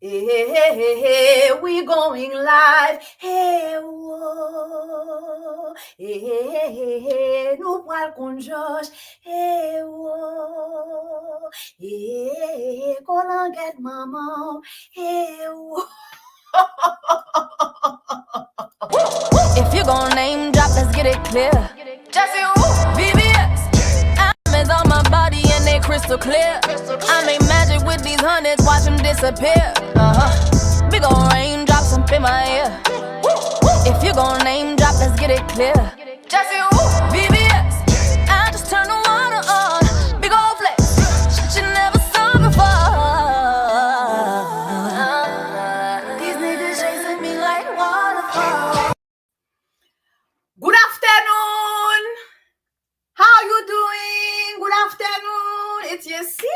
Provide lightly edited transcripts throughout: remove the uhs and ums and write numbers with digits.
Hey, we going live. Hey, whoa. Hey, no pal con Josh. Hey, whoa. Hey, gonna get mama. Hey, whoa. If you gon' name drop, let's get it clear. Jesse, VVS. Diamonds on my body and they crystal clear. I make magic with these hundreds, watch them disappear. Big ol' raindrops up in my ear. If you gon' name drop, let's get it clear. Jesse, VVS. I just turn the water on. Big ol' flex. Shit you never saw before. These niggas chasing me like waterfalls. Good afternoon. How you doing? Good afternoon. It's your sister,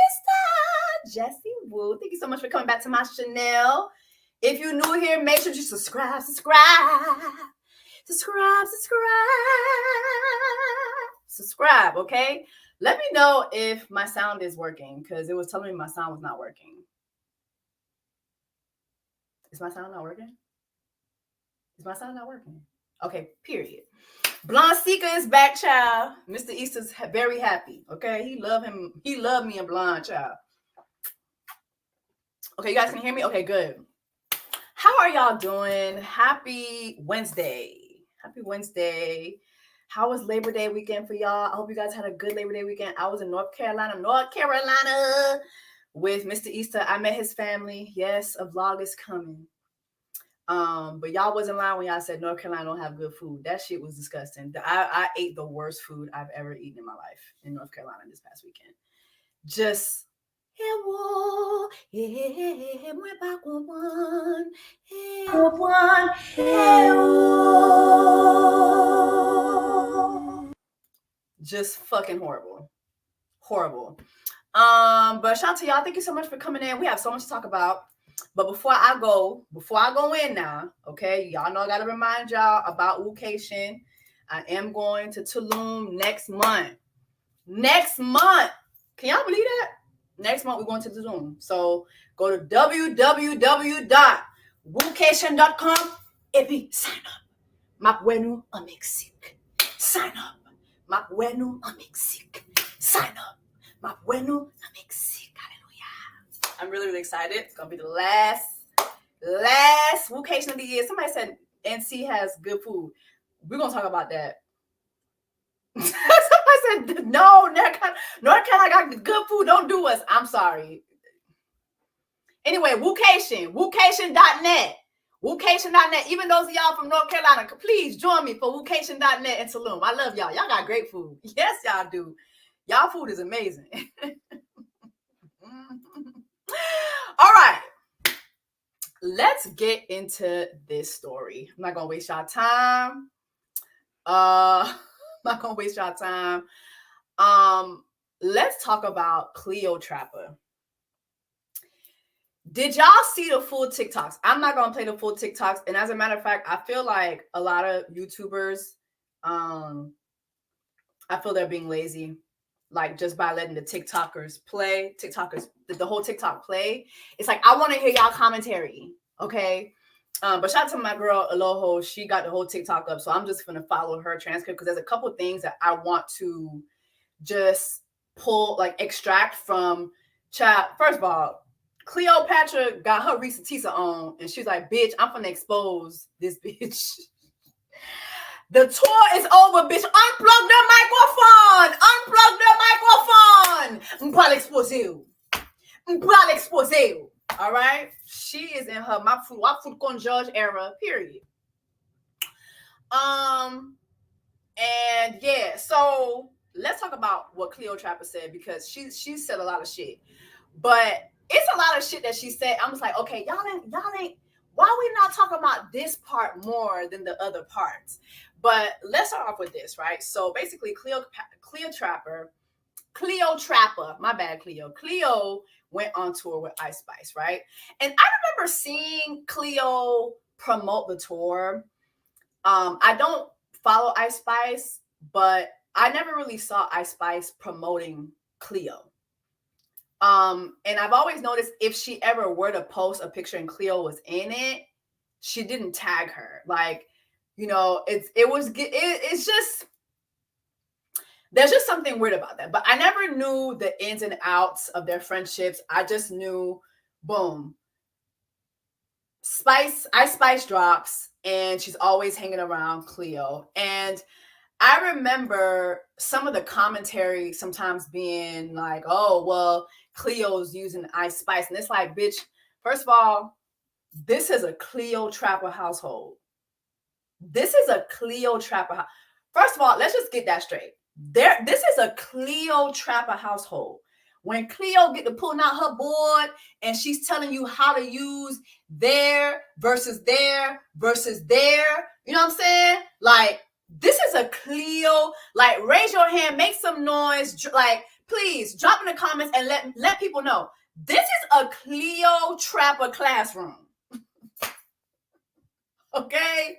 Jessie Woo. Thank you so much for coming back to my channel. If you're new here, make sure you subscribe. Subscribe, okay? Let me know if my sound is working, because it was telling me my sound was not working. Is my sound not working? Is my sound not working? Okay, period. Blonde Seeker is back, child. Mr. Easter's very happy. Okay, he loved him. He loved me and Blonde, child. Okay, you guys can hear me? Okay, good. How are y'all doing? Happy Wednesday. Happy Wednesday. How was Labor Day weekend for y'all? I hope you guys had a good Labor Day weekend. I was in North Carolina, with Mr. Easter. I met his family. Yes, a vlog is coming. But y'all wasn't lying when y'all said North Carolina don't have good food. That shit was disgusting. I ate the worst food I've ever eaten in my life in North Carolina this past weekend. Just just fucking horrible. But shout out to y'all. Thank you so much for coming in. We have so much to talk about. But before I go in now, okay, y'all know I gotta remind y'all about WOOCATION. I am going to TULUM next month. Can y'all believe that? Next month we're going to TULUM. So go to www.woocation.com. Epi, sign up. Mapwenu Amexik. Sign up. Mapwenu Amexik. Sign up. Mapwenu Amexik. Hallelujah. I'm really, really excited. It's gonna be the last WOOCATION of the year. Somebody said NC has good food. We're gonna talk about that. Somebody said no, North Carolina got good food. Don't do us. I'm sorry. Anyway, WOOCATION.net. WOOCATION.net. Even those of y'all from North Carolina, please join me for WOOCATION.net and TULUM. I love y'all. Y'all got great food. Yes, y'all do. Y'all food is amazing. All right. Let's get into this story. I'm not gonna waste y'all time. Let's talk about Cleotrapa. Did y'all see the full TikToks? I'm not gonna play the full TikToks. And as a matter of fact, I feel like a lot of YouTubers, I feel they're being lazy, like just by letting the TikTokers, the whole TikTok play. It's like, I want to hear y'all commentary, okay? But shout out to my girl Aloho. She got the whole TikTok up, so I'm just gonna follow her transcript because there's a couple things that I want to just extract from chat. First of all, Cleopatra got her Risa Tisa on, and she's like, "Bitch, I'm gonna expose this bitch." The tour is over, bitch. Unplug the microphone. M'pral expose you. All right? She is in her my food con George era, period. And yeah, so let's talk about what Cleotrapa said, because she said a lot of shit. But it's a lot of shit that she said. I'm just like, okay, y'all ain't. Why are we not talking about this part more than the other parts? But let's start off with this, right? So basically, Cleotrapa, my bad, Cleo went on tour with Ice Spice, right? And I remember seeing Cleo promote the tour. I don't follow Ice Spice, but I never really saw Ice Spice promoting Cleo. And I've always noticed if she ever were to post a picture and Cleo was in it, she didn't tag her. Like, you know, it's just, there's just something weird about that. But I never knew the ins and outs of their friendships. I just knew, boom, Spice drops, and she's always hanging around Cleo. And I remember some of the commentary sometimes being like, oh, well, Cleo's using Ice Spice. And it's like, bitch, first of all, this is a Cleotrapa household. This is a Cleotrapa. First of all, let's just get that straight. This is a Cleotrapa household. When Cleo get to pulling out her board and she's telling you how to use there versus there versus there, you know what I'm saying? Like, this is a Cleo, like, raise your hand, make some noise, like, please drop in the comments and let people know. This is a Cleotrapa classroom. Okay?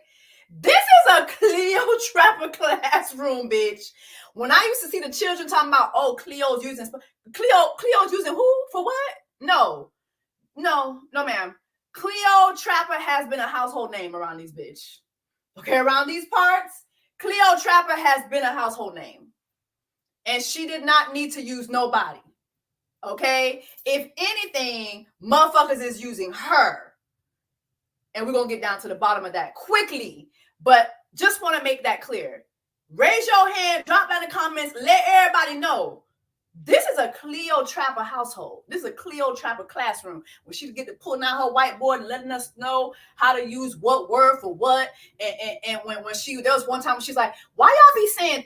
This is a Cleotrapa classroom, bitch. When I used to see the children talking about, oh, Cleo's using who? For what? No, ma'am. Cleotrapa has been a household name around these bitch. Okay, around these parts, Cleotrapa has been a household name. And she did not need to use nobody. Okay? If anything, motherfuckers is using her. And we're going to get down to the bottom of that quickly. But just want to make that clear. Raise your hand, drop down in the comments, let everybody know. This is a Cleotrapa household. This is a Cleotrapa classroom where she get to pulling out her whiteboard and letting us know how to use what word for what. And when there was one time when she's like, why y'all be saying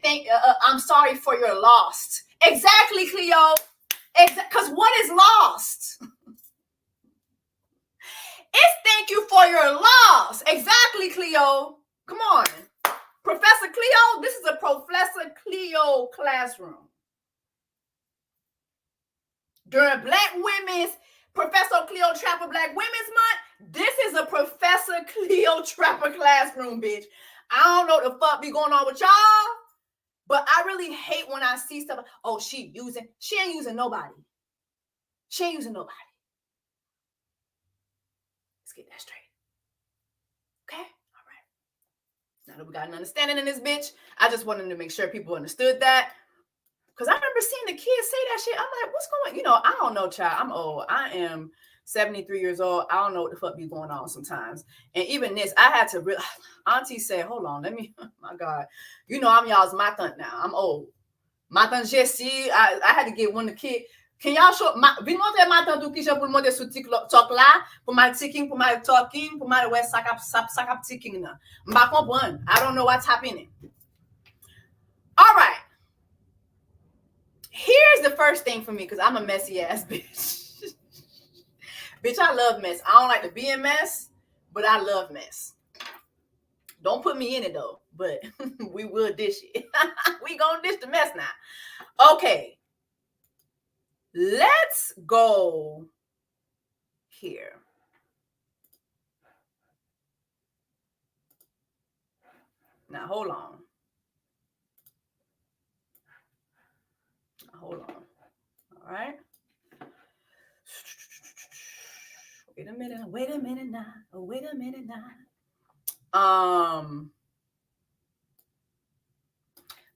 I'm sorry for your lost? Exactly, Cleo. Because what is lost? It's thank you for your loss. Exactly, Cleo. Come on. Professor Cleo, this is a Professor Cleo classroom. During Black Women's, Professor Cleotrapa Black Women's Month, this is a Professor Cleotrapa classroom, bitch. I don't know what the fuck be going on with y'all, but I really hate when I see stuff. Oh, she ain't using nobody. She ain't using nobody. Let's get that straight. Okay? All right. Now that we got an understanding in this bitch, I just wanted to make sure people understood that. Because I remember seeing the kids say that shit. I'm like, what's going on? You know, I don't know, child. I'm old. I am 73 years old. I don't know what the fuck be going on sometimes. And even this, I had to really, Auntie said, hold on, let me, my God. You know, I'm y'all's matant now. I'm old. Matant JESS, I had to get one of the kids. Can y'all show, vin montre matant tout ki jan pou l'montre sou TikTok la, pou my ticking, pou my talking, pou my wè sakap ticking nan. Mba kompren. I don't know what's happening. All right. Here's the first thing for me, because I'm a messy ass bitch. Bitch, I love mess. I don't like to be in mess, but I love mess. Don't put me in it though, but we will dish it. We gonna dish the mess now. Okay. Let's go here. Now hold on. Hold on. All right. Wait a minute now. Wait a minute now.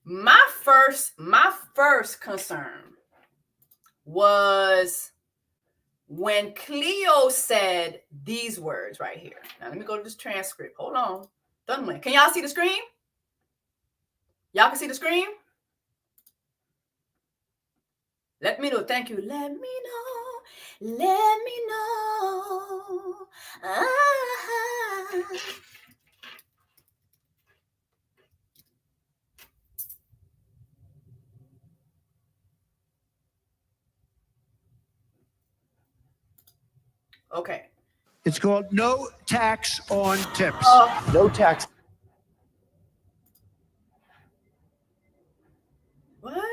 My first concern was when Cleo said these words right here. Now let me go to this transcript. Hold on. Can y'all see the screen? Y'all can see the screen? Let me know. Thank you. Let me know. Let me know. Okay. It's called no tax on tips. No tax. What?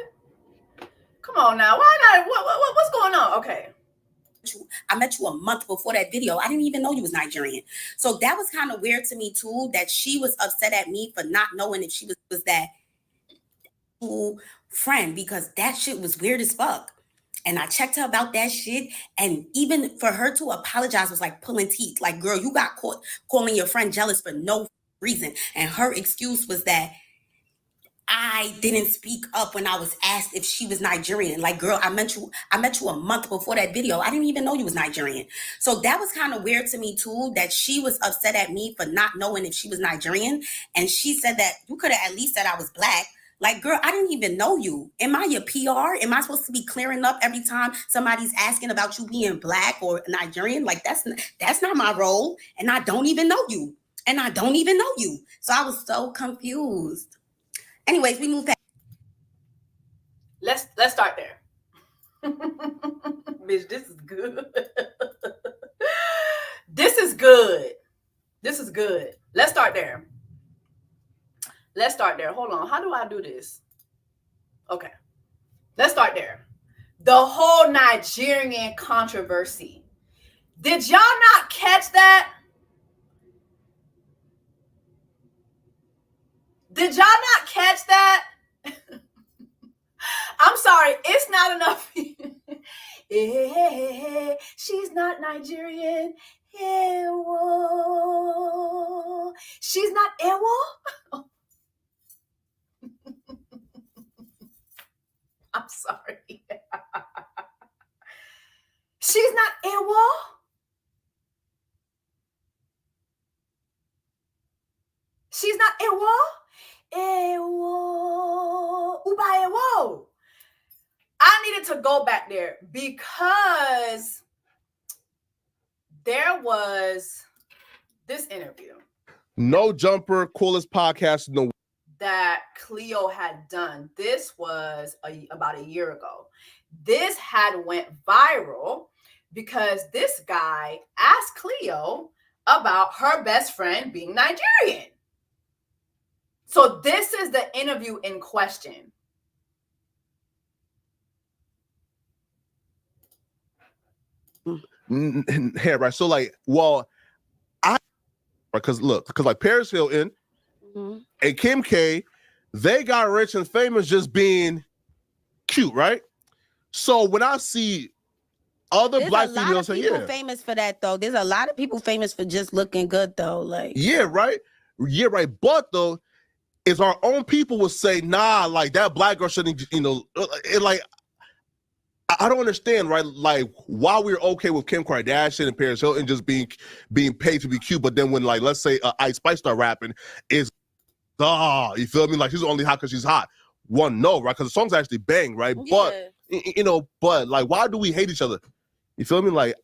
Come on now. Why not? What's going on? Okay. I met you a month before that video. I didn't even know you was Nigerian. So that was kind of weird to me too, that she was upset at me for not knowing if she was that friend, because that shit was weird as fuck. And I checked her about that shit. And even for her to apologize was like pulling teeth. Like, girl, you got caught calling your friend jealous for no reason. And her excuse was that I didn't speak up when I was asked if she was Nigerian. Like, girl, I met you a month before that video. I didn't even know you was Nigerian. So that was kind of weird to me too, that she was upset at me for not knowing if she was Nigerian. And she said that you could have at least said I was black. Like, girl, I didn't even know you. Am I your PR? Am I supposed to be clearing up every time somebody's asking about you being black or Nigerian? Like, that's not my role. And I don't even know you. So I was so confused. Anyways, we move past. Let's start there. Bitch, this is good. This is good. Let's start there. Hold on. How do I do this? Okay. Let's start there. The whole Nigerian controversy. Did y'all not catch that? Did y'all not catch that? I'm sorry, it's not enough. She's not Nigerian. She's not Ewo. I'm sorry. She's not Ewo. She's not Ewo. Ewo. Uba Ewo. I needed to go back there because there was this interview. No Jumper, coolest podcast in the world. That Cleo had done. This was about a year ago. This had went viral because this guy asked Cleo about her best friend being Nigerian. So this is the interview in question. Yeah, right. So like, well, because like Paris Hilton and Kim K, they got rich and famous just being cute, right? So when I see other black females saying, people famous for that though. There's a lot of people famous for just looking good though. Like, yeah, right. But though, if our own people would say, nah, like that black girl shouldn't, it like, I don't understand, right? Like, why we're okay with Kim Kardashian and Paris Hilton just being paid to be cute, but then when, like, let's say Ice Spice start rapping, you feel me? Like, she's only hot because she's hot. No, right? Because the songs actually bang, right? Yeah. But like, why do we hate each other? You feel me? Like,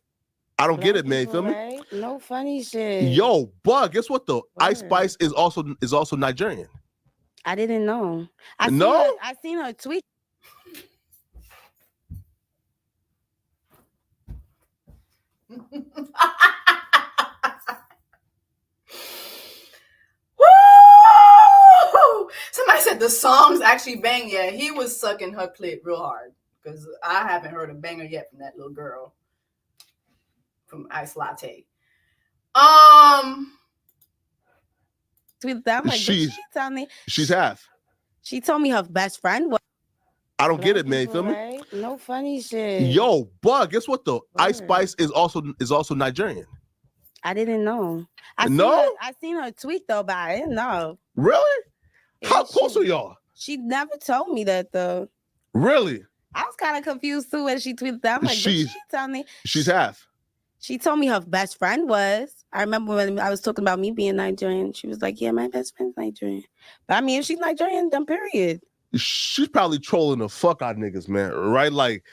I don't get it, man. You feel me? Right? No funny shit. Yo, but guess what though? Ice Spice is also Nigerian. I didn't know. I seen her tweet. Somebody said the songs actually bang. Yeah, he was sucking her clit real hard because I haven't heard a banger yet from that little girl from Ice Latte. Tweet that. I'm like, did she tell me? She's half. She told me her best friend was. I don't get it, man. You feel me? Right? No funny shit. Yo, but guess what though? Ice Spice is also Nigerian. I didn't know. I seen her tweet though, but I didn't know. Really? How close are y'all? She never told me that though. Really? I was kind of confused too when she tweeted that. I'm like, did she tell me? She's half. She told me her best friend was. I remember when I was talking about me being Nigerian. She was like, yeah, my best friend's Nigerian. But I mean, if she's Nigerian, then period. She's probably trolling the fuck out of niggas, man. Right? Like,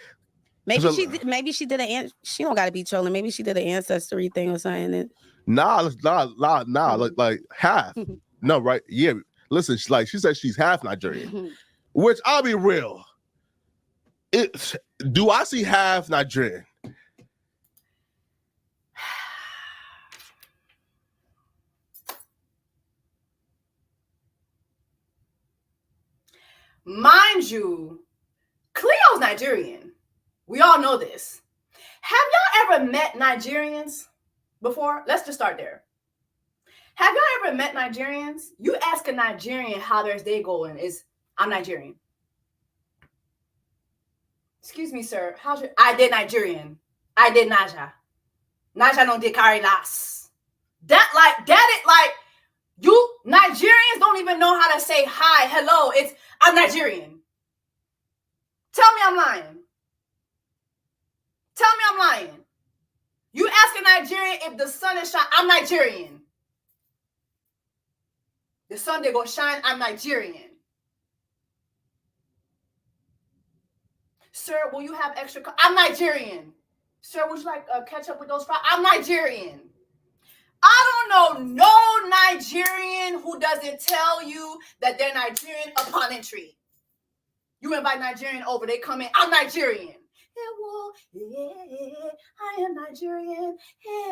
maybe she did she don't gotta be trolling. Maybe she did an ancestry thing or something. Nah. Like half. No, right? Yeah. Listen, she said she's half Nigerian. Which I'll be real. Do I see half Nigerian? Mind you, Cleo's Nigerian. We all know this. Have y'all ever met Nigerians before? Let's just start there. Have y'all ever met Nigerians? You ask a Nigerian how their day going, I'm Nigerian. Excuse me, sir. How's your? I did Nigerian. I did Naja. Naja no did carry las. That it like you Nigerians don't even know how to say hi, hello. It's I'm Nigerian. Tell me I'm lying. Tell me I'm lying. You ask a Nigerian if the sun is shining. I'm Nigerian. The sun they go shine. I'm Nigerian. Sir, will you have extra? I'm Nigerian. Sir, would you like ketchup with those fries? I'm Nigerian. I don't know no Nigerian who doesn't tell you that they're Nigerian upon entry. You invite Nigerian over, they come in. I'm Nigerian. Yeah, I am Nigerian. Have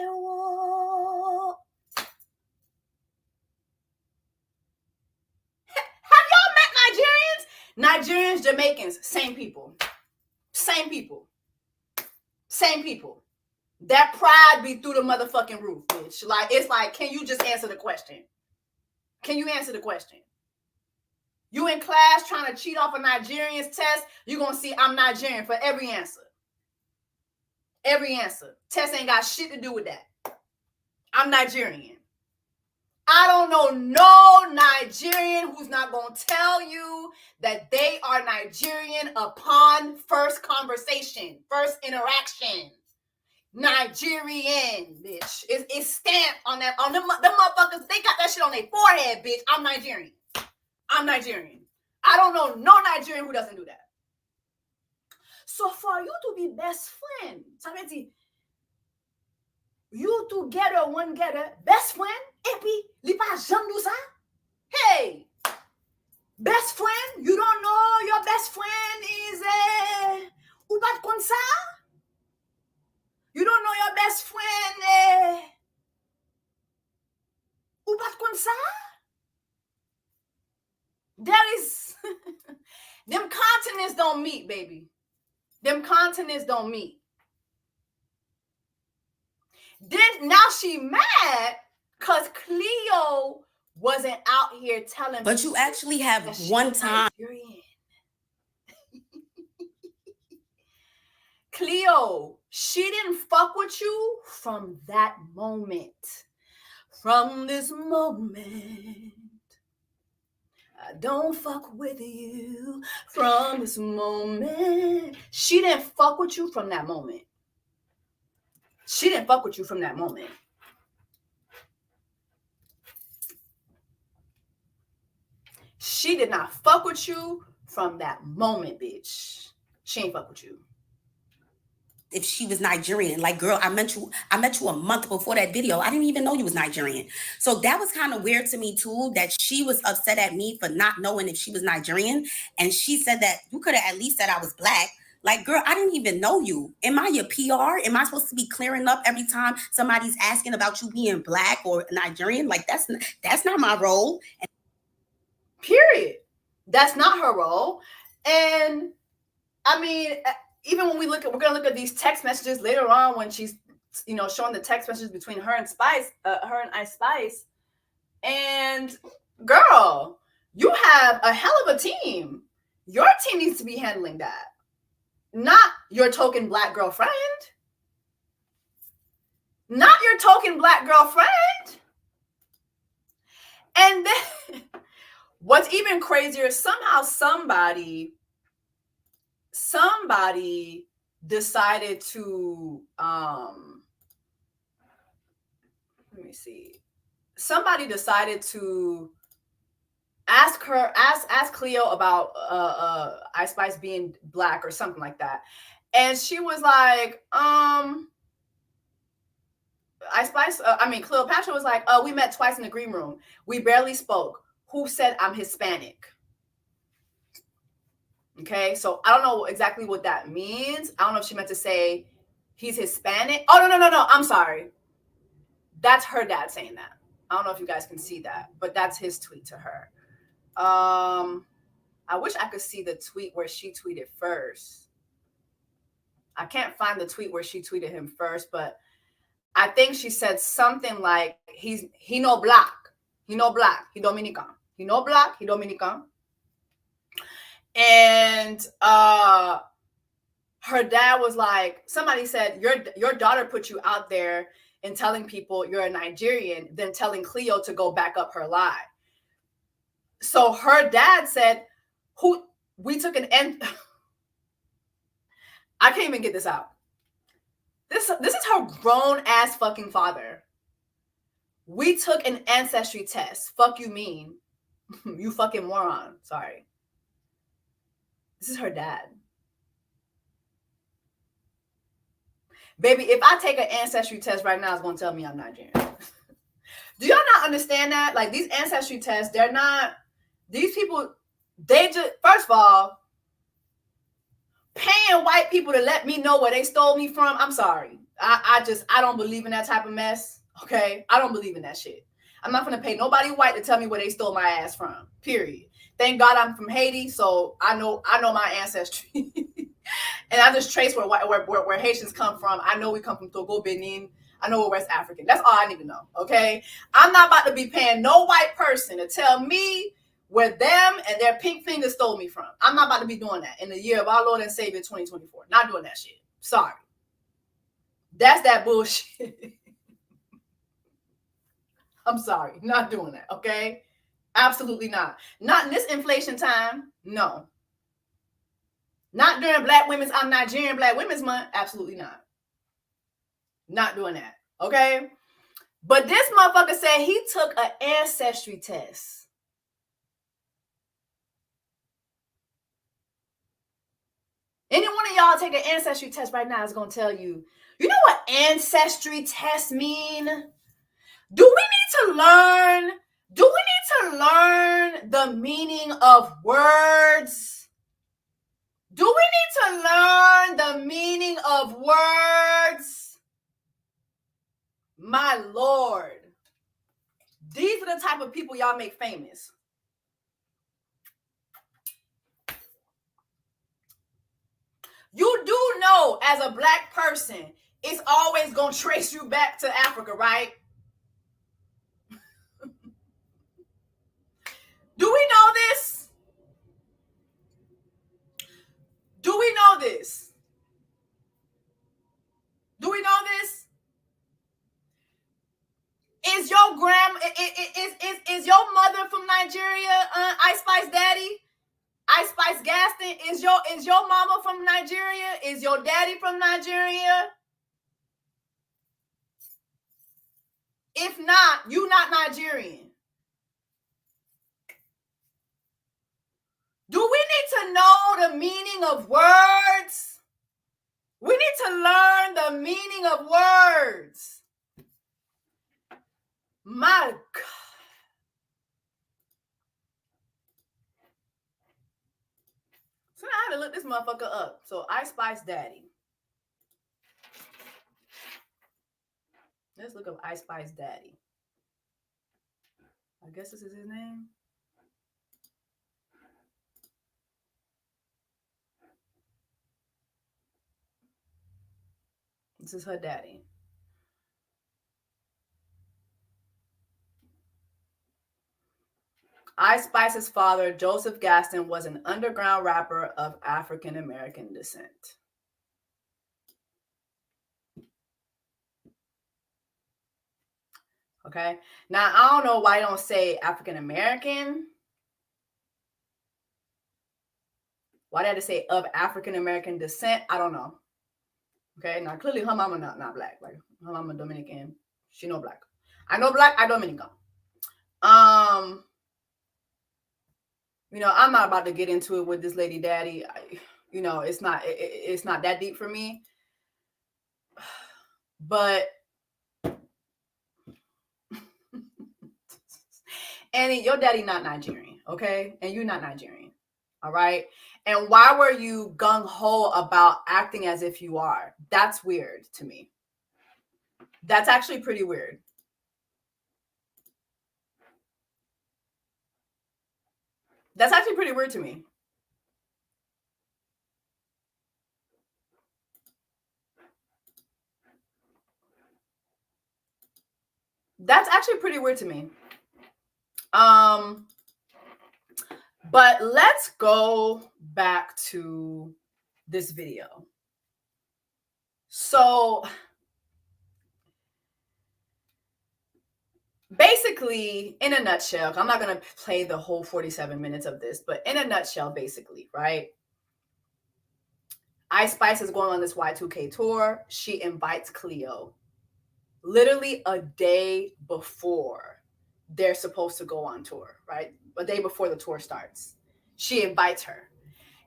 y'all met Nigerians? Nigerians, Jamaicans, same people. Same people. Same people. That pride be through the motherfucking roof, bitch. Like, it's like, can you just answer the question? Can you answer the question? You in class trying to cheat off a Nigerian's test, you're going to see I'm Nigerian for every answer. Every answer. Test ain't got shit to do with that. I'm Nigerian. I don't know no Nigerian who's not going to tell you that they are Nigerian upon first conversation, first interaction. Nigerian, bitch. It's stamped on that. On the motherfuckers, they got that shit on their forehead, bitch. I'm Nigerian. I'm Nigerian. I don't know no Nigerian who doesn't do that. So for you to be best friend, you together, one together, best friend, et puis, li pa jam do sa? Hey, best friend, you don't know your best friend is ou pat kon sa? You don't know your best friend ou pat kon sa? There is, them continents don't meet, baby. Them continents don't meet. Then now she mad because Cleo wasn't out here telling. But you actually have one time. Cleo, she didn't fuck with you from that moment. From this moment, I don't fuck with you. From this moment, she didn't fuck with you from that moment. She didn't fuck with you from that moment. She did not fuck with you from that moment, bitch. She ain't fuck with you. If she was Nigerian, like, girl, I met you a month before that video. I didn't even know you was Nigerian. So that was kind of weird to me too, that she was upset at me for not knowing if she was Nigerian. And she said that you could have at least said I was black. Like, girl, I didn't even know you. Am I your PR? Am I supposed to be clearing up every time somebody's asking about you being black or Nigerian? Like, that's not my role. Period. That's not her role. And I mean, even when we're gonna look at these text messages later on when she's, showing the text messages between her and Ice Spice. And girl, you have a hell of a team. Your team needs to be handling that. Not your token black girlfriend. Not your token black girlfriend. And then what's even crazier, somehow somebody decided to let me see. Somebody decided to ask Cleo about Ice Spice being black or something like that. And she was like, Ice Spice, Cleopatra was like, we met twice in the green room. We barely spoke. Who said I'm Hispanic? Okay, so I don't know exactly what that means. I don't know if she meant to say he's Hispanic. Oh, no. I'm sorry. That's her dad saying that. I don't know if you guys can see that, but that's his tweet to her. I wish I could see the tweet where she tweeted first. I can't find the tweet where she tweeted him first, but I think she said something like he no black. He no black. He Dominican. He no black. He Dominican. And her dad was like, somebody said, your daughter put you out there and telling people you're a Nigerian, then telling Cleo to go back up her lie. So her dad said, we took an end. I can't even get this out. This is her grown ass fucking father. We took an ancestry test. Fuck you mean? You fucking moron. Sorry. This is her dad. Baby, if I take an ancestry test right now, it's going to tell me I'm Nigerian. Do y'all not understand that? Like, these ancestry tests, they're not, these people, they just, first of all, paying white people to let me know where they stole me from, I'm sorry. I don't believe in that type of mess, okay? I don't believe in that shit. I'm not going to pay nobody white to tell me where they stole my ass from, period. Thank God I'm from Haiti, so I know my ancestry. And I just trace where Haitians come from. I know we come from Togo, Benin. I know we're West African. That's all I need to know, okay? I'm not about to be paying no white person to tell me where them and their pink fingers stole me from. I'm not about to be doing that in the year of our Lord and Savior 2024. Not doing that shit. Sorry. That's that bullshit. I'm sorry. Not doing that, okay? Absolutely not. Not in this inflation time. No. Not during Black Women's, I'm Nigerian Black Women's Month. Absolutely not. Not doing that. Okay? But this motherfucker said he took an ancestry test. Any one of y'all take an ancestry test right now is going to tell you, you know what ancestry tests mean? Do we need to learn the meaning of words? Do we need to learn the meaning of words? My Lord. These are the type of people y'all make famous. You do know, as a Black person, it's always going to trace you back to Africa, right? Do we know this? Do we know this? Do we know this? Is your is your mother from Nigeria? Ice Spice Daddy, Ice Spice Gaston. Is your mama from Nigeria? Is your daddy from Nigeria? If not, you not Nigerian. Do we need to know the meaning of words? We need to learn the meaning of words. My God. So now I had to look this motherfucker up. So Ice Spice Daddy. Let's look up Ice Spice Daddy. I guess this is his name. This is her daddy. Ice Spice's father, Joseph Gaston, was an underground rapper of African American descent. Okay. Now, I don't know why I don't say African American. Why they had to say of African American descent? I don't know. Okay. Now, clearly her mama not Black. Like, her mama Dominican. She no Black. I know Black. I Dominican. You know, I'm not about to get into it with this lady daddy. You know, it's not that deep for me. But Annie, your daddy not Nigerian, okay? And you're not Nigerian, all right? And why were you gung-ho about acting as if you are? That's weird to me. That's actually pretty weird. That's actually pretty weird to me. That's actually pretty weird to me. But let's go back to this video. So basically, in a nutshell, I'm not going to play the whole 47 minutes of this, but in a nutshell, basically, right? Ice Spice is going on this Y2K tour. She invites Cleo literally a day before they're supposed to go on tour, right? A day before the tour starts. She invites her.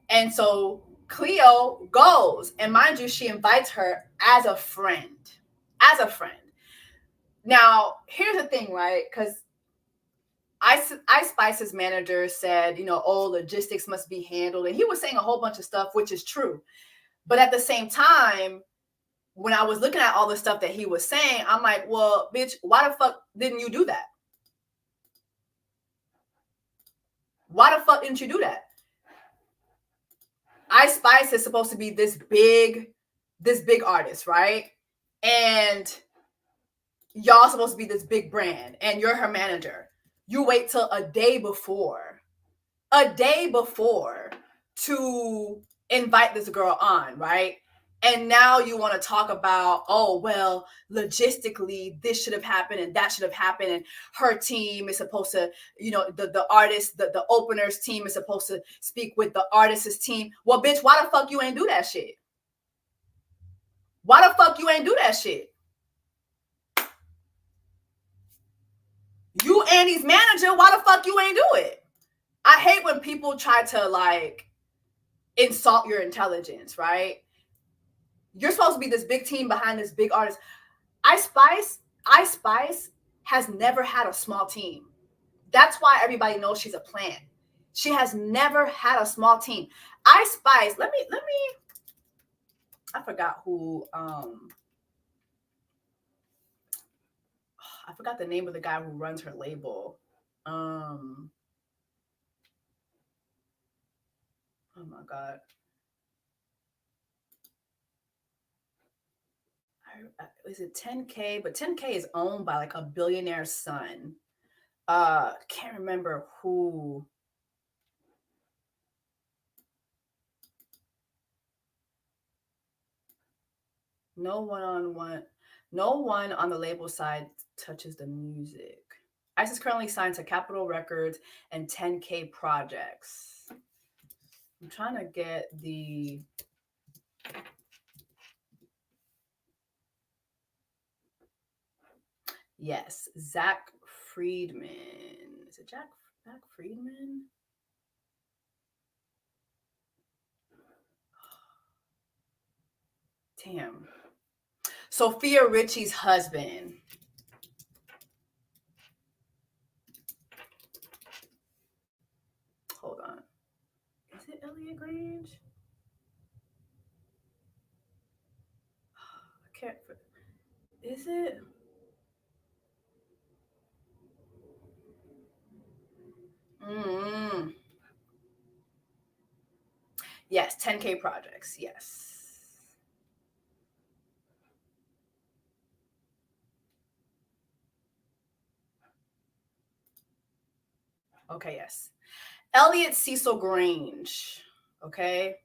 And so Cleo goes. And mind you, she invites her as a friend. As a friend. Now, here's the thing, right? Because Ice Spice's manager said, oh, logistics must be handled. And he was saying a whole bunch of stuff, which is true. But at the same time, when I was looking at all the stuff that he was saying, I'm like, well, bitch, why the fuck didn't you do that? Why the fuck didn't you do that? Ice Spice is supposed to be this big artist, right? And y'all supposed to be this big brand, and you're her manager. You wait till a day before to invite this girl on, right? And now you want to talk about, oh, well, logistically, this should have happened and that should have happened. And her team is supposed to, the artist, the opener's team is supposed to speak with the artist's team. Well, bitch, why the fuck you ain't do that shit? Why the fuck you ain't do that shit? You Annie's manager, why the fuck you ain't do it? I hate when people try to insult your intelligence, right? You're supposed to be this big team behind this big artist. Ice Spice has never had a small team. That's why everybody knows she's a plant. She has never had a small team. Ice Spice, let me, I forgot who, I forgot the name of the guy who runs her label. Oh my God. Is it 10K? But 10K is owned by a billionaire's son. Can't remember who. No one on the label side touches the music. Ice is currently signed to Capitol Records and 10K Projects. I'm trying to get the... Yes, Zach Friedman. Is it Zach Friedman? Damn. Sophia Richie's husband. Hold on. Is it Elliot Grange? I can't. Is it? Yes, 10K Projects. Yes. Okay, yes. Elliot Cecil Grange. Okay.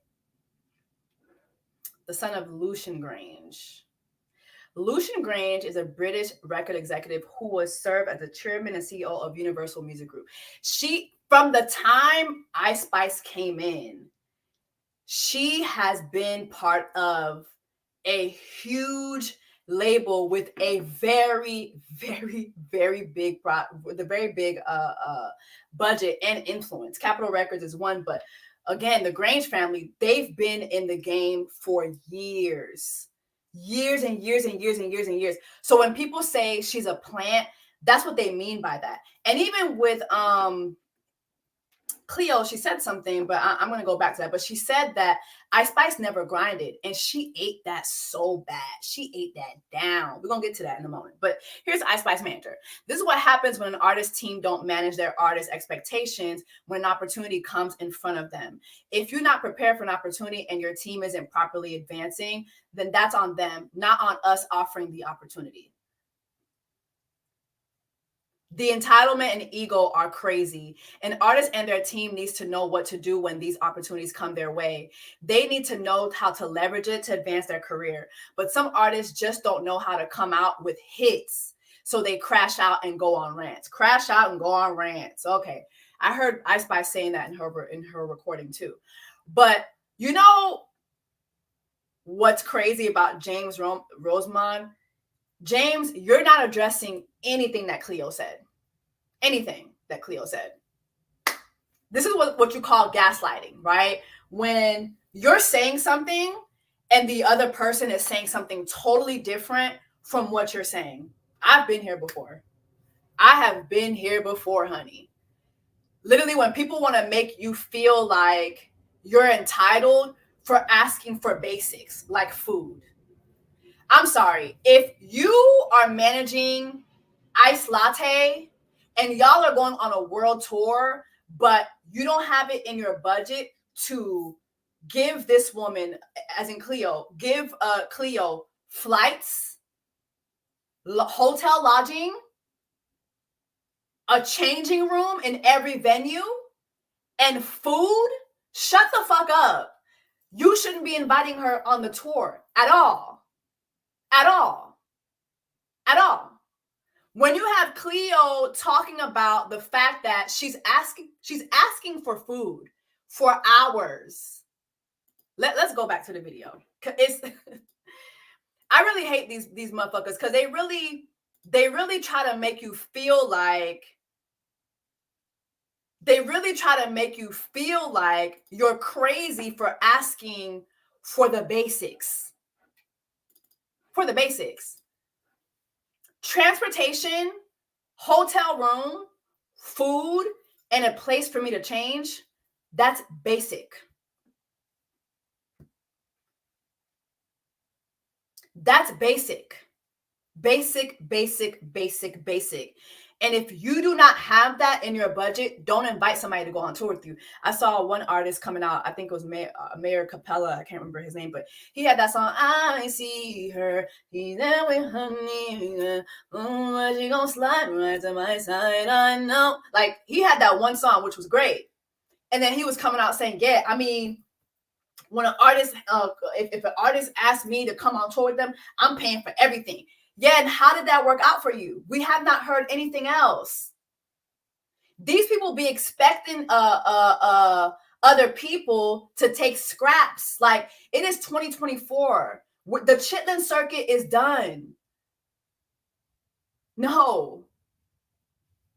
The son of Lucian Grange. Lucian Grange is a British record executive who was served as the chairman and CEO of Universal Music Group. From the time Ice Spice came in, she has been part of a huge label with a very, very, very big budget and influence. Capitol Records is one, but again, the Grange family, they've been in the game for years and years and years and years and years. So when people say she's a plant, that's what they mean by that. And even with Cleo, she said something, but I'm going to go back to that. But she said that Ice Spice never grinded, and she ate that so bad. She ate that down. We're going to get to that in a moment. But here's Ice Spice manager. This is what happens when an artist team don't manage their artist expectations when an opportunity comes in front of them. If you're not prepared for an opportunity and your team isn't properly advancing, then that's on them, not on us offering the opportunity. The entitlement and ego are crazy. An artist and their team needs to know what to do when these opportunities come their way. They need to know how to leverage it to advance their career. But some artists just don't know how to come out with hits. So they crash out and go on rants. Crash out and go on rants. Okay. I heard Ice Spice saying that in her recording too. But you know what's crazy about James Rosemond? James, you're not addressing anything that Cleo said. Anything that Cleo said. This is what you call gaslighting, right? When you're saying something and the other person is saying something totally different from what you're saying. I've been here before. I have been here before, honey. Literally, when people want to make you feel like you're entitled for asking for basics like food. I'm sorry, if you are managing Iced Latte and y'all are going on a world tour, but you don't have it in your budget to give this woman, as in Cleo, give Cleo flights, hotel lodging, a changing room in every venue, and food, shut the fuck up. You shouldn't be inviting her on the tour at all. At all. At all. When you have Cleo talking about the fact that she's asking for food for hours. Let's go back to the video. I really hate these motherfuckers because they really try to make you feel like you're crazy for asking for the basics. For the basics. Transportation, hotel room, food, and a place for me to change, that's basic. That's basic. Basic. And if you do not have that in your budget, don't invite somebody to go on tour with you. I saw one artist coming out, I think it was Mayor Capella, I can't remember his name, but he had that song, I see her, he's there with honey, oh, she gonna slide right to my side, I know. Like, he had that one song, which was great. And then he was coming out saying, yeah, I mean, when an artist, if an artist asks me to come on tour with them, I'm paying for everything. Yeah, and how did that work out for you? We have not heard anything else. These people be expecting other people to take scraps. Like, it is 2024. The Chitlin circuit is done. No.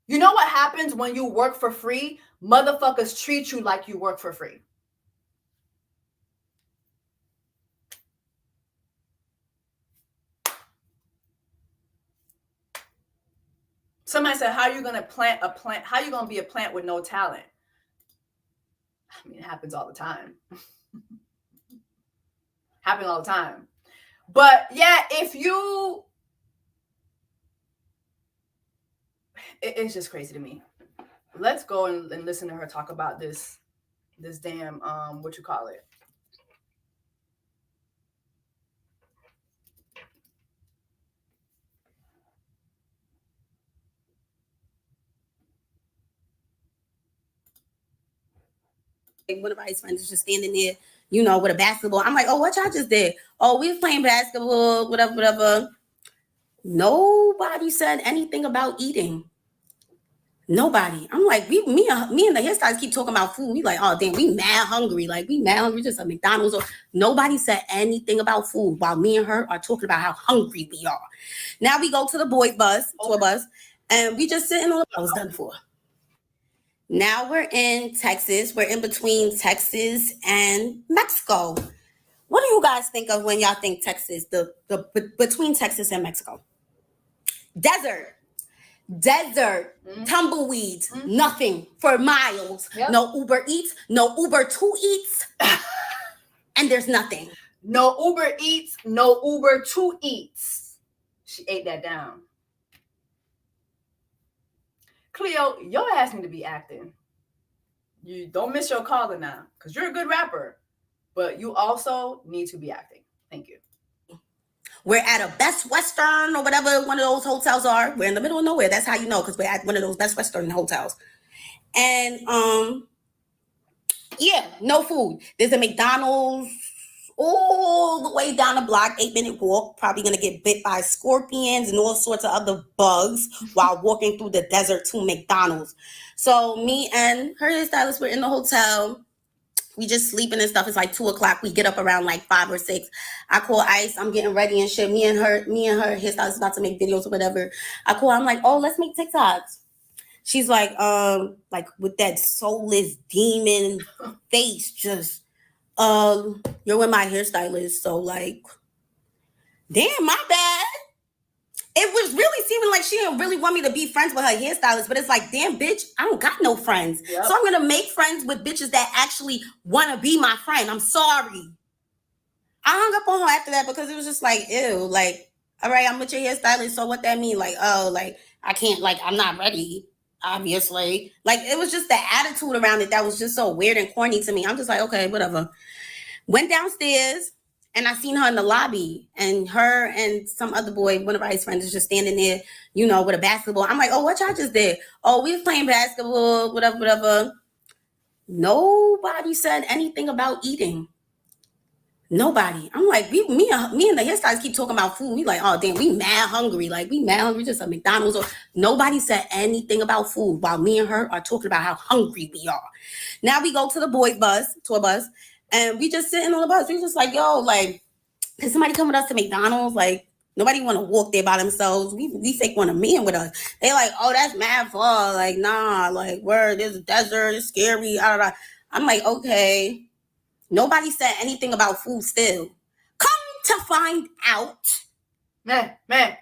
You know what happens when you work for free? Motherfuckers treat you like you work for free. Somebody said, how are you going to plant a plant? How are you going to be a plant with no talent? I mean, it happens all the time. Happens all the time. But yeah, it's just crazy to me. Let's go and listen to her talk about this damn, what you call it? One of I's friends is just standing there, you know, with a basketball. I'm like, oh, what y'all just did? Oh, we was playing basketball, whatever. Nobody said anything about eating. Nobody. I'm like, me and the hairstylists keep talking about food. We like, oh damn, we mad hungry. Like, we mad hungry, just a McDonald's. Or nobody said anything about food while me and her are talking about how hungry we are. Now we go to the boys bus, tour bus, and we just sitting on the. I was done for. Now we're in Texas. We're in between Texas and Mexico. What do you guys think of when y'all think Texas, the between Texas and Mexico? Desert, tumbleweeds, nothing for miles. Yep. No Uber Eats, no Uber 2 Eats, and there's nothing. No Uber Eats, no Uber 2 Eats. She ate that down. Cleo, your ass need to be acting. You don't miss your calling now, because you're a good rapper, but you also need to be acting. Thank you. We're at a Best Western or whatever one of those hotels are. We're in the middle of nowhere. That's how you know, because we're at one of those Best Western hotels. And yeah, no food. There's a McDonald's all the way down the block, 8-minute walk. Probably gonna get bit by scorpions and all sorts of other bugs while walking through the desert to McDonald's. So me and her hairstylist were in the hotel. We just sleeping and stuff. It's like 2:00. We get up around like 5 or 6. I call Ice. I'm getting ready and shit. Me and her hairstylist about to make videos or whatever. I call. I'm like, oh, let's make TikToks. She's like with that soulless demon face, just you're with my hairstylist, so like, damn, my bad. It was really seeming like she didn't really want me to be friends with her hairstylist, but it's like, damn, bitch, I don't got no friends. Yep. So I'm gonna make friends with bitches that actually want to be my friend. I'm sorry. I hung up on her after that because it was just like, ew, like, all right, I'm with your hairstylist, so what that mean? Like, oh, like, I can't, like, I'm not ready, obviously. Like, it was just the attitude around it that was just so weird and corny to me. I'm just like, okay, whatever. Went downstairs and I seen her in the lobby, and her and some other boy, one of Ice's friends, is just standing there, you know, with a basketball. I'm like, oh, what y'all just did? Oh, we was playing basketball, whatever. Nobody said anything about eating. Nobody. I'm like, me and the hairstylist keep talking about food. We like, oh damn, we mad hungry. Like, we mad hungry, just a McDonald's. Or nobody said anything about food while me and her are talking about how hungry we are. Now we go to the boys' tour bus, and we just sitting on the bus. We just like, yo, like, can somebody come with us to McDonald's? Like, nobody want to walk there by themselves. We fake want a man with us. They like, oh, that's mad far. Like, nah, like, where there's a desert, it's scary. I'm like, okay. Nobody said anything about food still. Come to find out, man,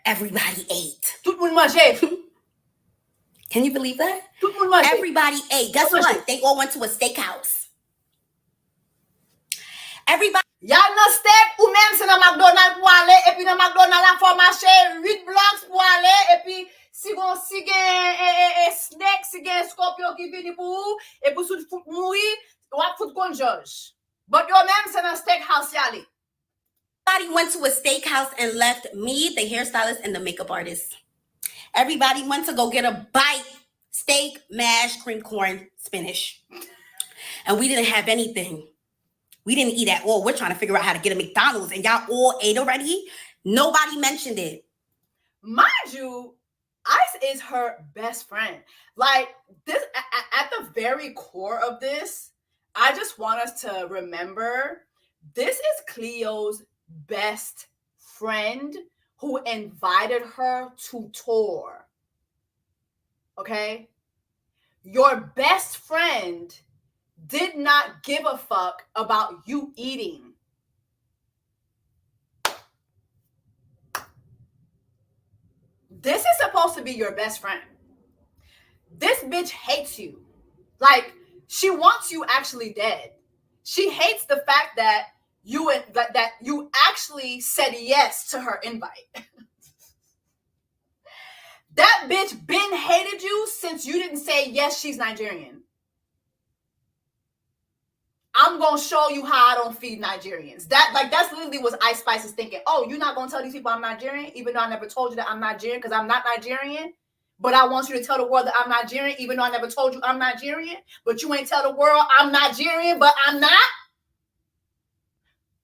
everybody ate. Tout le monde mangeait. Can you believe that? Tout le monde mangeait. Everybody ate. Guess what? They all went to a steakhouse. Everybody. Y'all no steak ou même c'est dans McDonald's pour aller, et puis dans McDonald's la faut marcher 8 blocs pour aller, et puis si gen snake, si gen scorpion qui vini pour ou, et pour sou fout moui, ou ap fout kon George. But yo même c'est dans steakhouse y'all. Everybody went to a steakhouse and left me, the hairstylist, and the makeup artist. Everybody went to go get a bite, steak, mash, cream corn, spinach. And we didn't have anything. We didn't eat at all. We're trying to figure out how to get a McDonald's, and y'all all ate already? Nobody mentioned it. Mind you, Ice is her best friend. Like, this, at the very core of this, I just want us to remember, this is Cleo's best friend who invited her to tour. Okay? Your best friend did not give a fuck about you eating. This is supposed to be your best friend. This bitch hates you. Like, she wants you actually dead. She hates the fact that you actually said yes to her invite. That bitch been hated you since you didn't say yes, she's Nigerian. I'm gonna show you how I don't feed Nigerians. That's literally what Ice Spice is thinking. Oh, you're not gonna tell these people I'm Nigerian, even though I never told you that I'm Nigerian, because I'm not Nigerian. But I want you to tell the world that I'm Nigerian, even though I never told you I'm Nigerian. But you ain't tell the world I'm Nigerian, but I'm not.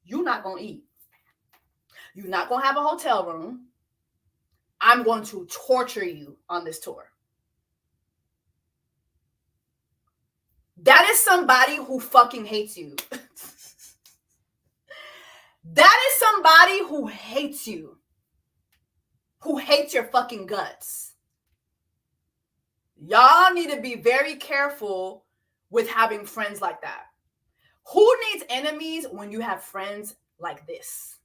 You're not gonna eat. You're not gonna have a hotel room. I'm going to torture you on this tour. That is somebody who fucking hates you. That is somebody who hates you. Who hates your fucking guts. Y'all need to be very careful with having friends like that. Who needs enemies when you have friends like this?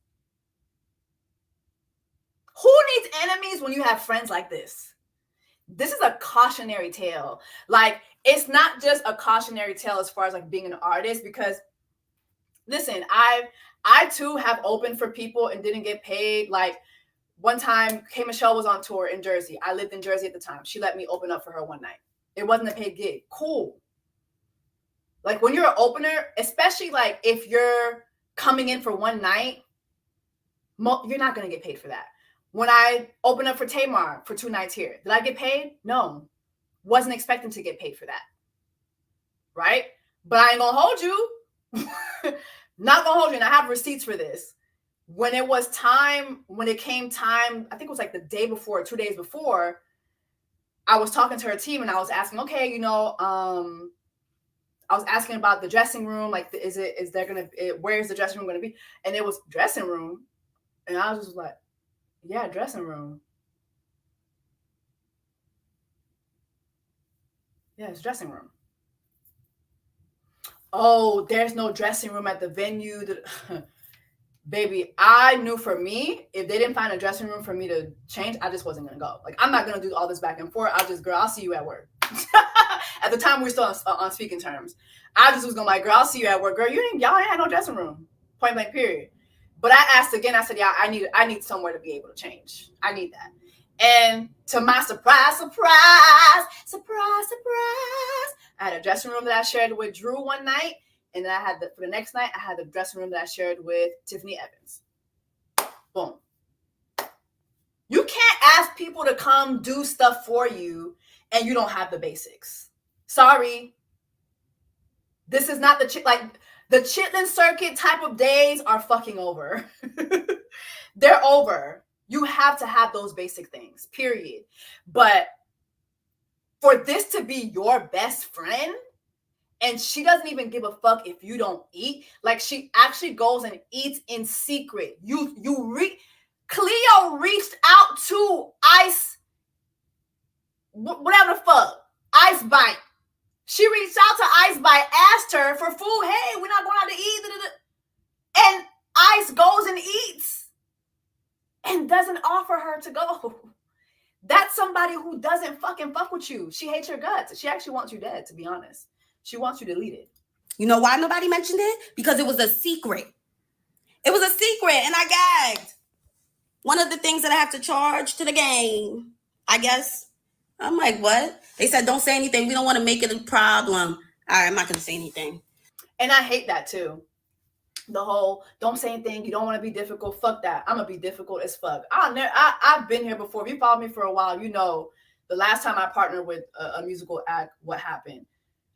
Who needs enemies when you have friends like this? This is a cautionary tale. Like, it's not just a cautionary tale as far as like being an artist, because listen, I too have opened for people and didn't get paid. Like, one time, K Michelle was on tour in Jersey. I lived in Jersey at the time. She let me open up for her one night. It wasn't a paid gig. Cool. Like, when you're an opener, especially like if you're coming in for one night, You're not going to get paid for that. When I opened up for Tamar for 2 nights here, did I get paid? No. Wasn't expecting to get paid for that. Right? But I ain't going to hold you. Not going to hold you. And I have receipts for this. When it came time, I think it was like the day before, 2 days before, I was talking to her team and I was asking, okay, I was asking about the dressing room. Like, where's the dressing room going to be? And it was dressing room. And I was just like, yeah, dressing room. Yeah, it's dressing room. Oh, there's no dressing room at the venue. Baby, I knew for me, if they didn't find a dressing room for me to change, I just wasn't going to go. Like, I'm not going to do all this back and forth. I'll see you at work. At the time, we were still on speaking terms. I just was going to like, girl, I'll see you at work. Girl, y'all ain't had no dressing room. Point blank, period. But I asked again, I said, yeah, I need somewhere to be able to change. I need that. And to my surprise, I had a dressing room that I shared with Drew one night. And then for the next night, I had the dressing room that I shared with Tiffany Evans. Boom. You can't ask people to come do stuff for you and you don't have the basics. Sorry. This is not the Chitlin circuit type of days are fucking over. They're over. You have to have those basic things, period. But for this to be your best friend, and she doesn't even give a fuck if you don't eat. Like, she actually goes and eats in secret. Cleo reached out to Ice, whatever the fuck, Ice Bite. She reached out to Ice Bite, asked her for food. Hey, we're not going out to eat. And Ice goes and eats and doesn't offer her to go. That's somebody who doesn't fucking fuck with you. She hates your guts. She actually wants you dead, to be honest. She wants you deleted. You know why nobody mentioned it? Because it was a secret. It was a secret, and I gagged. One of the things that I have to charge to the game, I guess. I'm like, what? They said, don't say anything. We don't want to make it a problem. All right, I'm not going to say anything. And I hate that, too. The whole, don't say anything. You don't want to be difficult. Fuck that. I'm going to be difficult as fuck. I've been here before. If you followed me for a while, you know the last time I partnered with a musical act, what happened.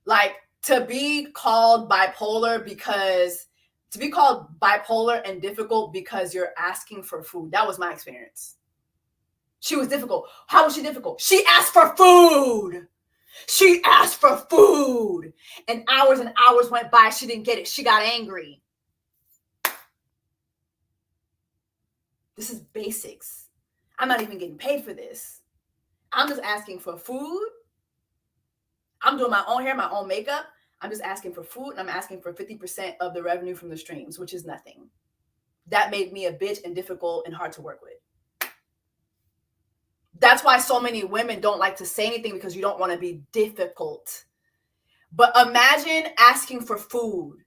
Like, to be called bipolar and difficult because you're asking for food. That was my experience. She was difficult. How was she difficult? She asked for food. She asked for food. And hours went by. She didn't get it. She got angry. This is basics. I'm not even getting paid for this. I'm just asking for food. I'm doing my own hair, my own makeup. I'm just asking for food, and I'm asking for 50% of the revenue from the streams, which is nothing. That made me a bitch and difficult and hard to work with. That's why so many women don't like to say anything, because you don't want to be difficult. But imagine asking for food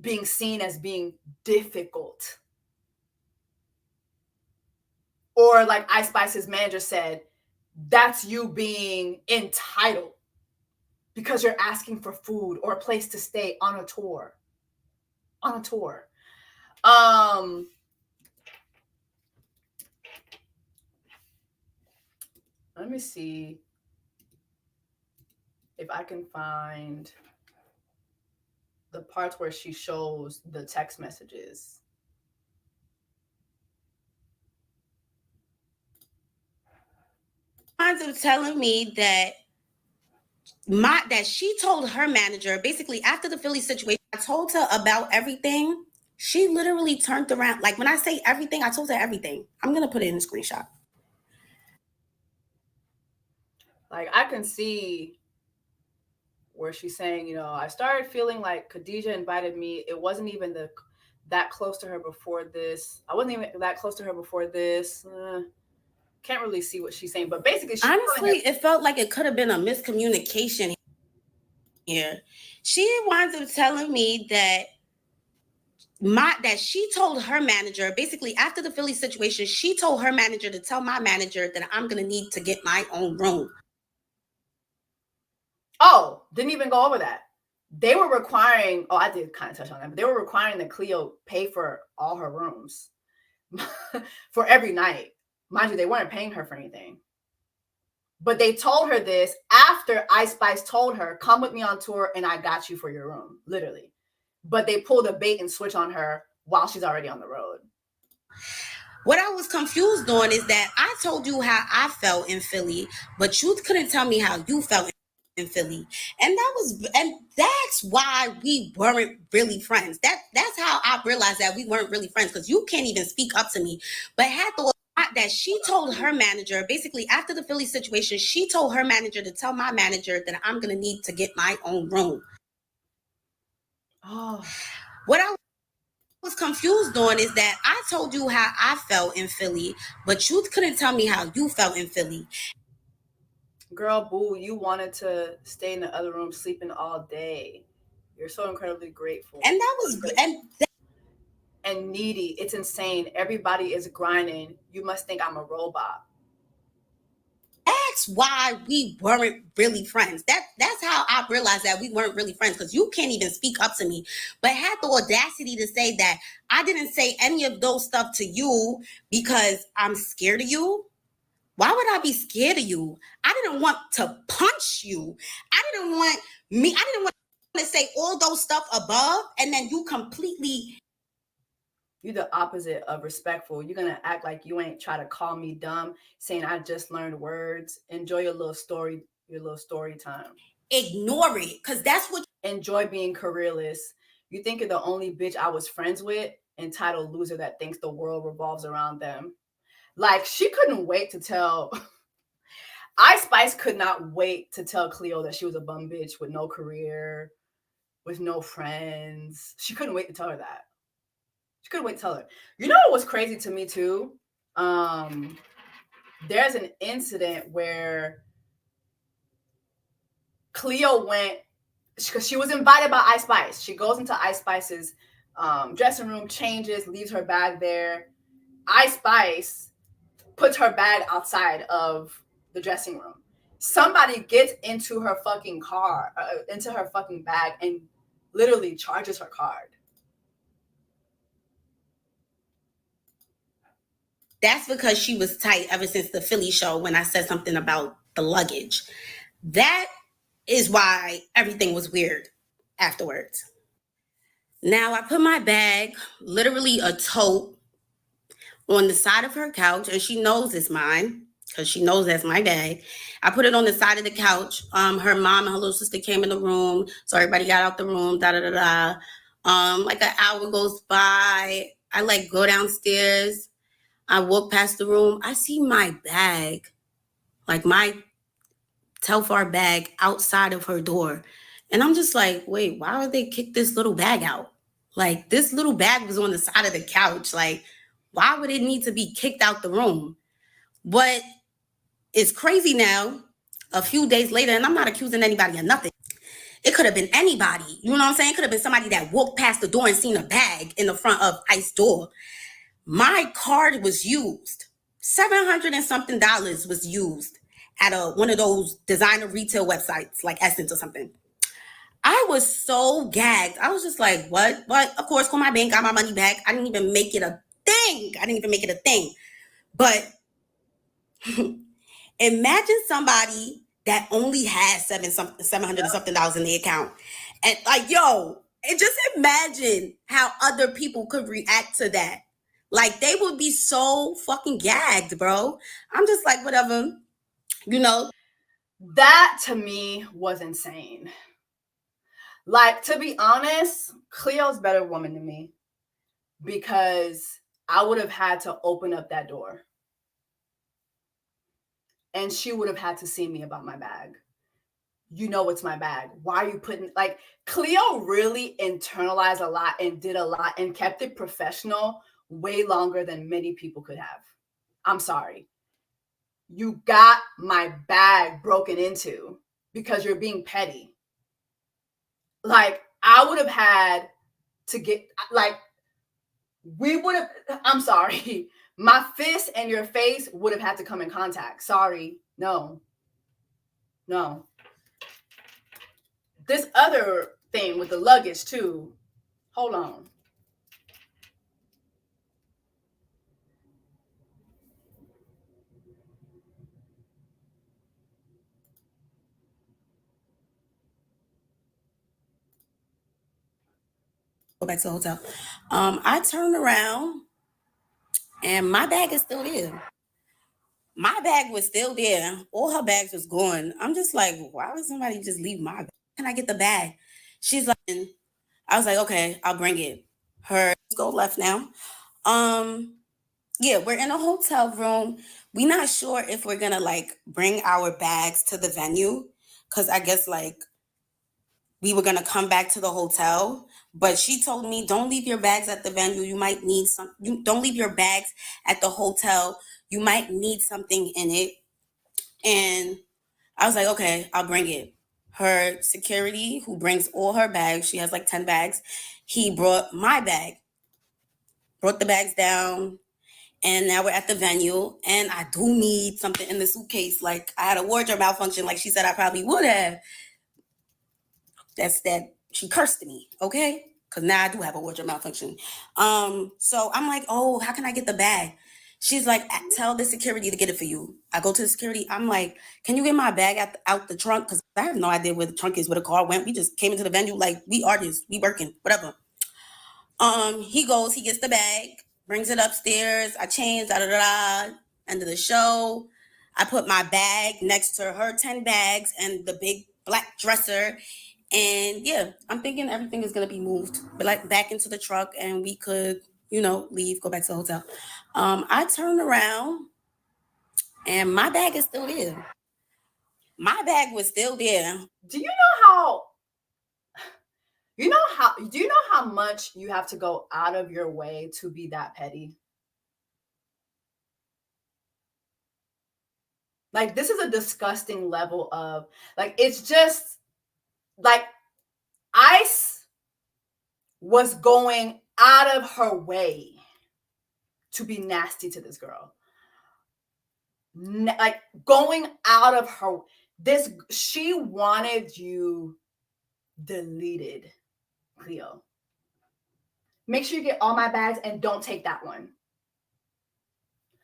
being seen as being difficult. Or like Ice Spice's manager said, that's you being entitled. Because you're asking for food or a place to stay on a tour. On a tour. Let me see if I can find the parts where she shows the text messages. Of telling me that she told her manager, basically after the Philly situation, I told her about everything. She literally turned around. Like, when I say everything, I told her everything. I'm going to put it in a screenshot. Like, I can see where she's saying, I started feeling like Khadijah invited me. It wasn't even that close to her before this. I wasn't even that close to her before this. Can't really see what she's saying, but basically, honestly, it felt like it could have been a miscommunication here. She winds up telling me that she told her manager, basically after the Philly situation, she told her manager to tell my manager that I'm going to need to get my own room. Oh, didn't even go over that. They were requiring, I did kind of touch on that, but they were requiring that Cleo pay for all her rooms. for every night. Mind you, they weren't paying her for anything. But they told her this after Ice Spice told her, come with me on tour and I got you for your room, literally. But they pulled a bait and switch on her while she's already on the road. What I was confused on is that I told you how I felt in Philly, but you couldn't tell me how you felt in Philly. And that's why we weren't really friends. That's how I realized that we weren't really friends, because you can't even speak up to me. But had the that she told her manager, basically after the Philly situation, she told her manager to tell my manager that I'm going to need to get my own room. Oh. What I was confused on is that I told you how I felt in Philly, but you couldn't tell me how you felt in Philly. Girl, boo, you wanted to stay in the other room sleeping all day. You're so incredibly grateful. And that was and needy. It's insane. Everybody is grinding. You must think I'm a robot. That's why we weren't really friends. That's how I realized that we weren't really friends, because you can't even speak up to me. But had the audacity to say that I didn't say any of those stuff to you because I'm scared of you. Why would I be scared of you? I didn't want to punch you. I didn't want to say all those stuff above, and then you completely... You're the opposite of respectful. You're going to act like you ain't try to call me dumb, saying I just learned words. Enjoy your little story time. Ignore it, because that's what... Enjoy being careerless. You think you're the only bitch I was friends with, entitled loser that thinks the world revolves around them. Like, she couldn't wait to tell... Ice Spice could not wait to tell Cleo that she was a bum bitch with no career, with no friends. She couldn't wait to tell her that. She couldn't wait to tell her. You know what was crazy to me too? There's an incident where Cleo went, because she was invited by Ice Spice. She goes into Ice Spice's dressing room, changes, leaves her bag there. Ice Spice puts her bag outside of the dressing room. Somebody gets into her fucking car, into her fucking bag, and literally charges her card. That's because she was tight ever since the Philly show when I said something about the luggage. That is why everything was weird afterwards. Now, I put my bag, literally a tote, on the side of her couch, and she knows it's mine because she knows that's my bag. I put it on the side of the couch. Her mom and her little sister came in the room, so everybody got out the room, like an hour goes by. I go downstairs. I walk past the room. I see my bag, like my Telfar bag, outside of her door. And I'm just like, wait, why would they kick this little bag out? Like, this little bag was on the side of the couch. Like, why would it need to be kicked out the room? But it's crazy now, a few days later, and I'm not accusing anybody of nothing. It could have been anybody. You know what I'm saying? It could have been somebody that walked past the door and seen a bag in the front of Ice's door. My card was used. $700 and something was used at one of those designer retail websites like Essence or something. I was so gagged. I was just like, what? Of course, call my bank, got my money back. I didn't even make it a thing. But imagine somebody that only has $700 and something in the account. And and just imagine how other people could react to that. Like, they would be so fucking gagged, bro. I'm just like, whatever, That, to me, was insane. Like, to be honest, Cleo's a better woman than me, because I would have had to open up that door. And she would have had to see me about my bag. You know it's my bag. Why are you putting... Like, Cleo really internalized a lot and did a lot and kept it professional way longer than many people could have. I'm sorry. You got my bag broken into because you're being petty. Like, I would have had to get... Like, we would have... I'm sorry. My fist and your face would have had to come in contact. Sorry. No. This other thing with the luggage too. Hold on. go back to the hotel. I turned around and my bag is still there. My bag was still there. All her bags was gone. I'm just like, why would somebody just leave my bag? Can I get the bag? She's like, I was like, okay, I'll bring it. Her go left now. Yeah, we're in a hotel room. We're not sure if we're gonna like bring our bags to the venue, because I guess like we were gonna come back to the hotel. But she told me, don't leave your bags at the venue. You might need some. You don't leave your bags at the hotel. You might need something in it. And I was like, okay, I'll bring it. Her security, who brings all her bags, she has like 10 bags. He brought my bag, brought the bags down. And now we're at the venue, and I do need something in the suitcase. Like, I had a wardrobe malfunction, like she said I probably would have. That's that she cursed me, okay? Because now I do have a wardrobe malfunction. So I'm like, oh, how can I get the bag? She's like, tell the security to get it for you. I go to the security. I'm like, can you get my bag out the trunk? Because I have no idea where the trunk is, where the car went. We just came into the venue like, we artists, we working, whatever. He goes, he gets the bag, brings it upstairs. I change, end of the show. I put my bag next to her 10 bags and the big black dresser. And yeah, I'm thinking everything is going to be moved, but like back into the truck, and we could, leave, go back to the hotel. I turned around and my bag is still there. My bag was still there. Do you know how much you have to go out of your way to be that petty? Like, this is a disgusting level of, like, it's just like Ice was going out of her way to be nasty to this girl. Like, going out of her, she wanted you deleted, Cleo. Make sure you get all my bags and don't take that one.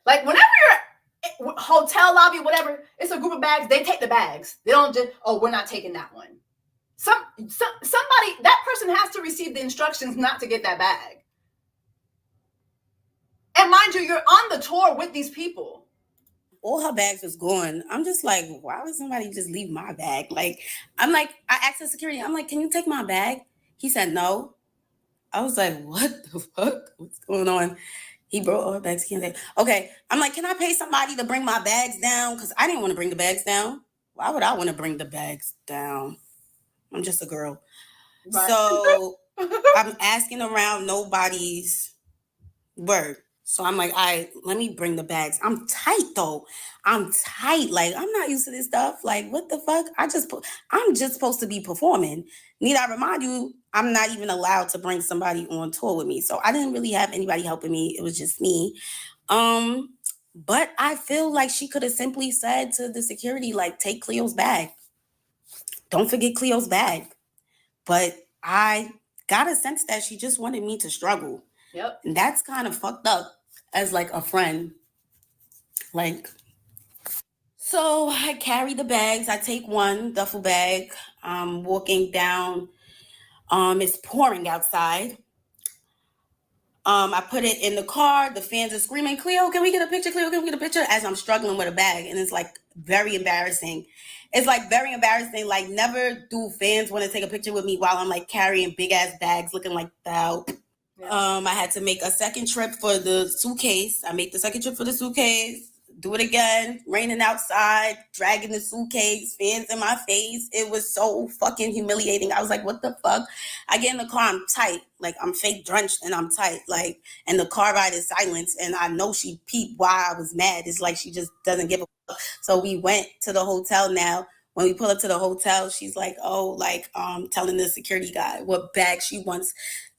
Like, whenever you're hotel lobby, whatever, it's a group of bags, they take the bags. They don't just, oh, we're not taking that one. Somebody, that person has to receive the instructions not to get that bag. And mind you, you're on the tour with these people. All her bags was gone. I'm just like, why would somebody just leave my bag? Like, I'm like, I asked the security, I'm like, can you take my bag? He said no. I was like, what the fuck? What's going on? He brought all her bags. He can't take. Okay. I'm like, can I pay somebody to bring my bags down? Because I didn't want to bring the bags down. Why would I want to bring the bags down? I'm just a girl. Right. So I'm asking around, nobody's word. So I'm like, all right, let me bring the bags. I'm tight though. I'm tight. Like, I'm not used to this stuff. Like, what the fuck? I'm just supposed to be performing. Need I remind you, I'm not even allowed to bring somebody on tour with me. So I didn't really have anybody helping me. It was just me. But I feel like she could have simply said to the security, like, take Cleo's bag. Don't forget Cleo's bag. But I got a sense that she just wanted me to struggle. Yep. And that's kind of fucked up as like a friend. Like, so I carry the bags. I take one duffel bag. I'm walking down. It's pouring outside. I put it in the car. The fans are screaming, Cleo, can we get a picture? Cleo, can we get a picture? As I'm struggling with a bag. And it's like very embarrassing. It's like very embarrassing. Like, never do fans want to take a picture with me while I'm like carrying big ass bags looking like that. Yeah. I had to make a second trip for the suitcase. I made the second trip for the suitcase. Do it again. Raining outside, dragging the suitcase, fans in my face. It was so fucking humiliating. I was like, what the fuck? I get in the car, I'm tight. Like, I'm fake drenched and I'm tight. Like, and the car ride is silence. And I know she peeped why I was mad. It's like she just doesn't give a fuck. So we went to the hotel now. When we pull up to the hotel, she's like, telling the security guy what bag she wants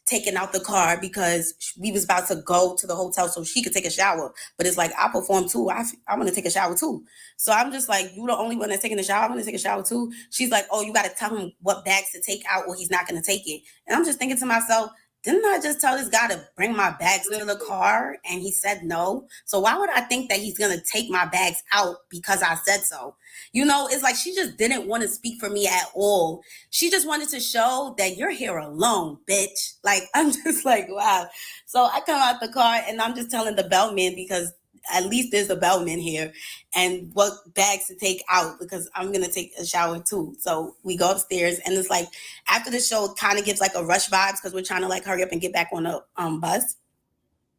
taken out the car, because we was about to go to the hotel so she could take a shower. But it's like, I perform too. I want to take a shower too. So I'm just like, you the only one that's taking a shower? I want to take a shower too. She's like, oh, you got to tell him what bags to take out or he's not going to take it. And I'm just thinking to myself, didn't I just tell this guy to bring my bags to the car and he said no? So why would I think that he's going to take my bags out because I said so? You know, it's like she just didn't want to speak for me at all. She just wanted to show that you're here alone, bitch. Like, I'm just like, wow. So I come out the car and I'm just telling the bellman, because at least there's a bellman here, and what bags to take out, because I'm going to take a shower too. So we go upstairs and it's like after the show kind of gives like a rush vibes because we're trying to like hurry up and get back on the bus.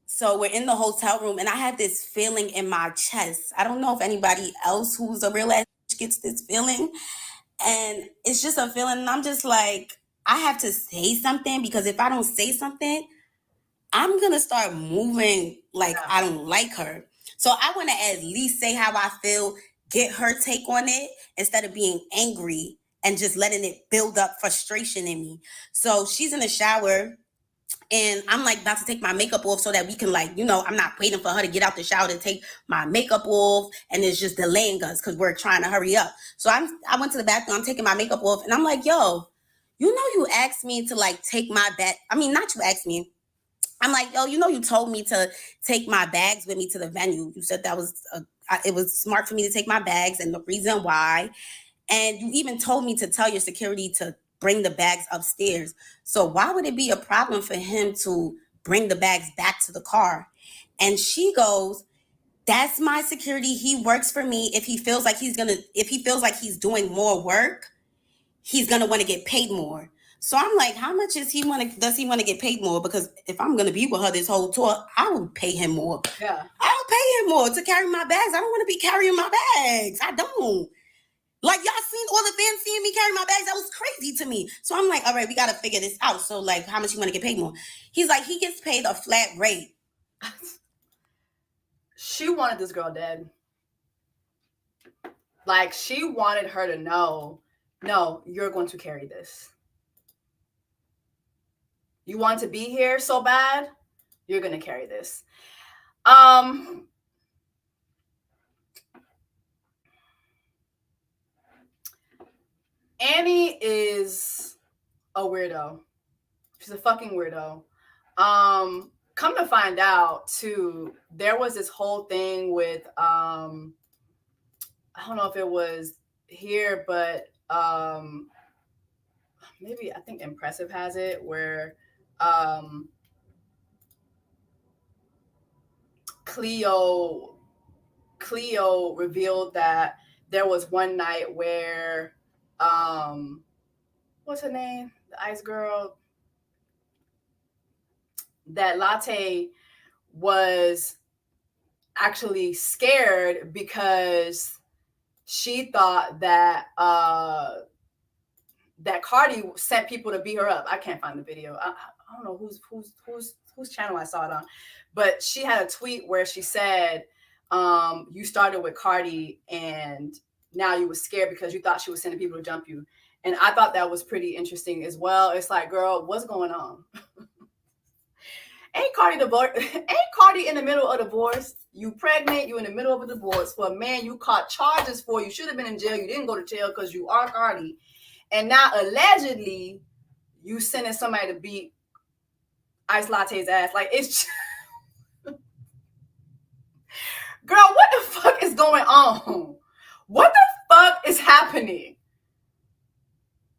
So we're in the hotel room and I have this feeling in my chest. I don't know if anybody else who's a real ass gets this feeling. And it's just a feeling. And I'm just like, I have to say something, because if I don't say something, I'm going to start moving like I don't like her. So I want to at least say how I feel, get her take on it, instead of being angry and just letting it build up frustration in me. So she's in the shower and I'm like about to take my makeup off so that we can, like, you know, I'm not waiting for her to get out the shower to take my makeup off, and it's just delaying us because we're trying to hurry up. So I went to the bathroom, I'm taking my makeup off, and I'm like, yo, you know, you asked me to like take my bag. I mean, not you asked me. I'm like, yo, you know, you told me to take my bags with me to the venue. You said that was it was smart for me to take my bags, and the reason why. And you even told me to tell your security to bring the bags upstairs. So why would it be a problem for him to bring the bags back to the car? And she goes, that's my security. He works for me. If he feels like he's doing more work, he's gonna want to get paid more. So I'm like, how much does he want to get paid more? Because if I'm gonna be with her this whole tour, I will pay him more. Yeah. I'll pay him more to carry my bags. I don't want to be carrying my bags. I don't. Like, y'all seen all the fans seeing me carry my bags? That was crazy to me. So I'm like, all right, we got to figure this out. So, like, how much you want to get paid more? He's like, he gets paid a flat rate. She wanted this girl dead. Like, she wanted her to know, no, you're going to carry this. You want to be here so bad, you're going to carry this. Annie is a weirdo. She's a fucking weirdo. Come to find out too, there was this whole thing with I don't know if it was here, but maybe I think Impressive has it, where Cleo revealed that there was one night where what's her name? The Ice Girl. That Latte was actually scared because she thought that that Cardi sent people to beat her up. I can't find the video. I don't know whose channel I saw it on, but she had a tweet where she said, you started with Cardi and now you were scared because you thought she was sending people to jump you. And I thought that was pretty interesting as well. It's like, girl, what's going on? Ain't Cardi in the middle of a divorce? You pregnant, you in the middle of a divorce for a man you caught charges for. You should have been in jail. You didn't go to jail because you are Cardi. And now allegedly you sending somebody to beat Ice Latte's ass. Like, it's girl, what the fuck is going on? What the fuck is happening?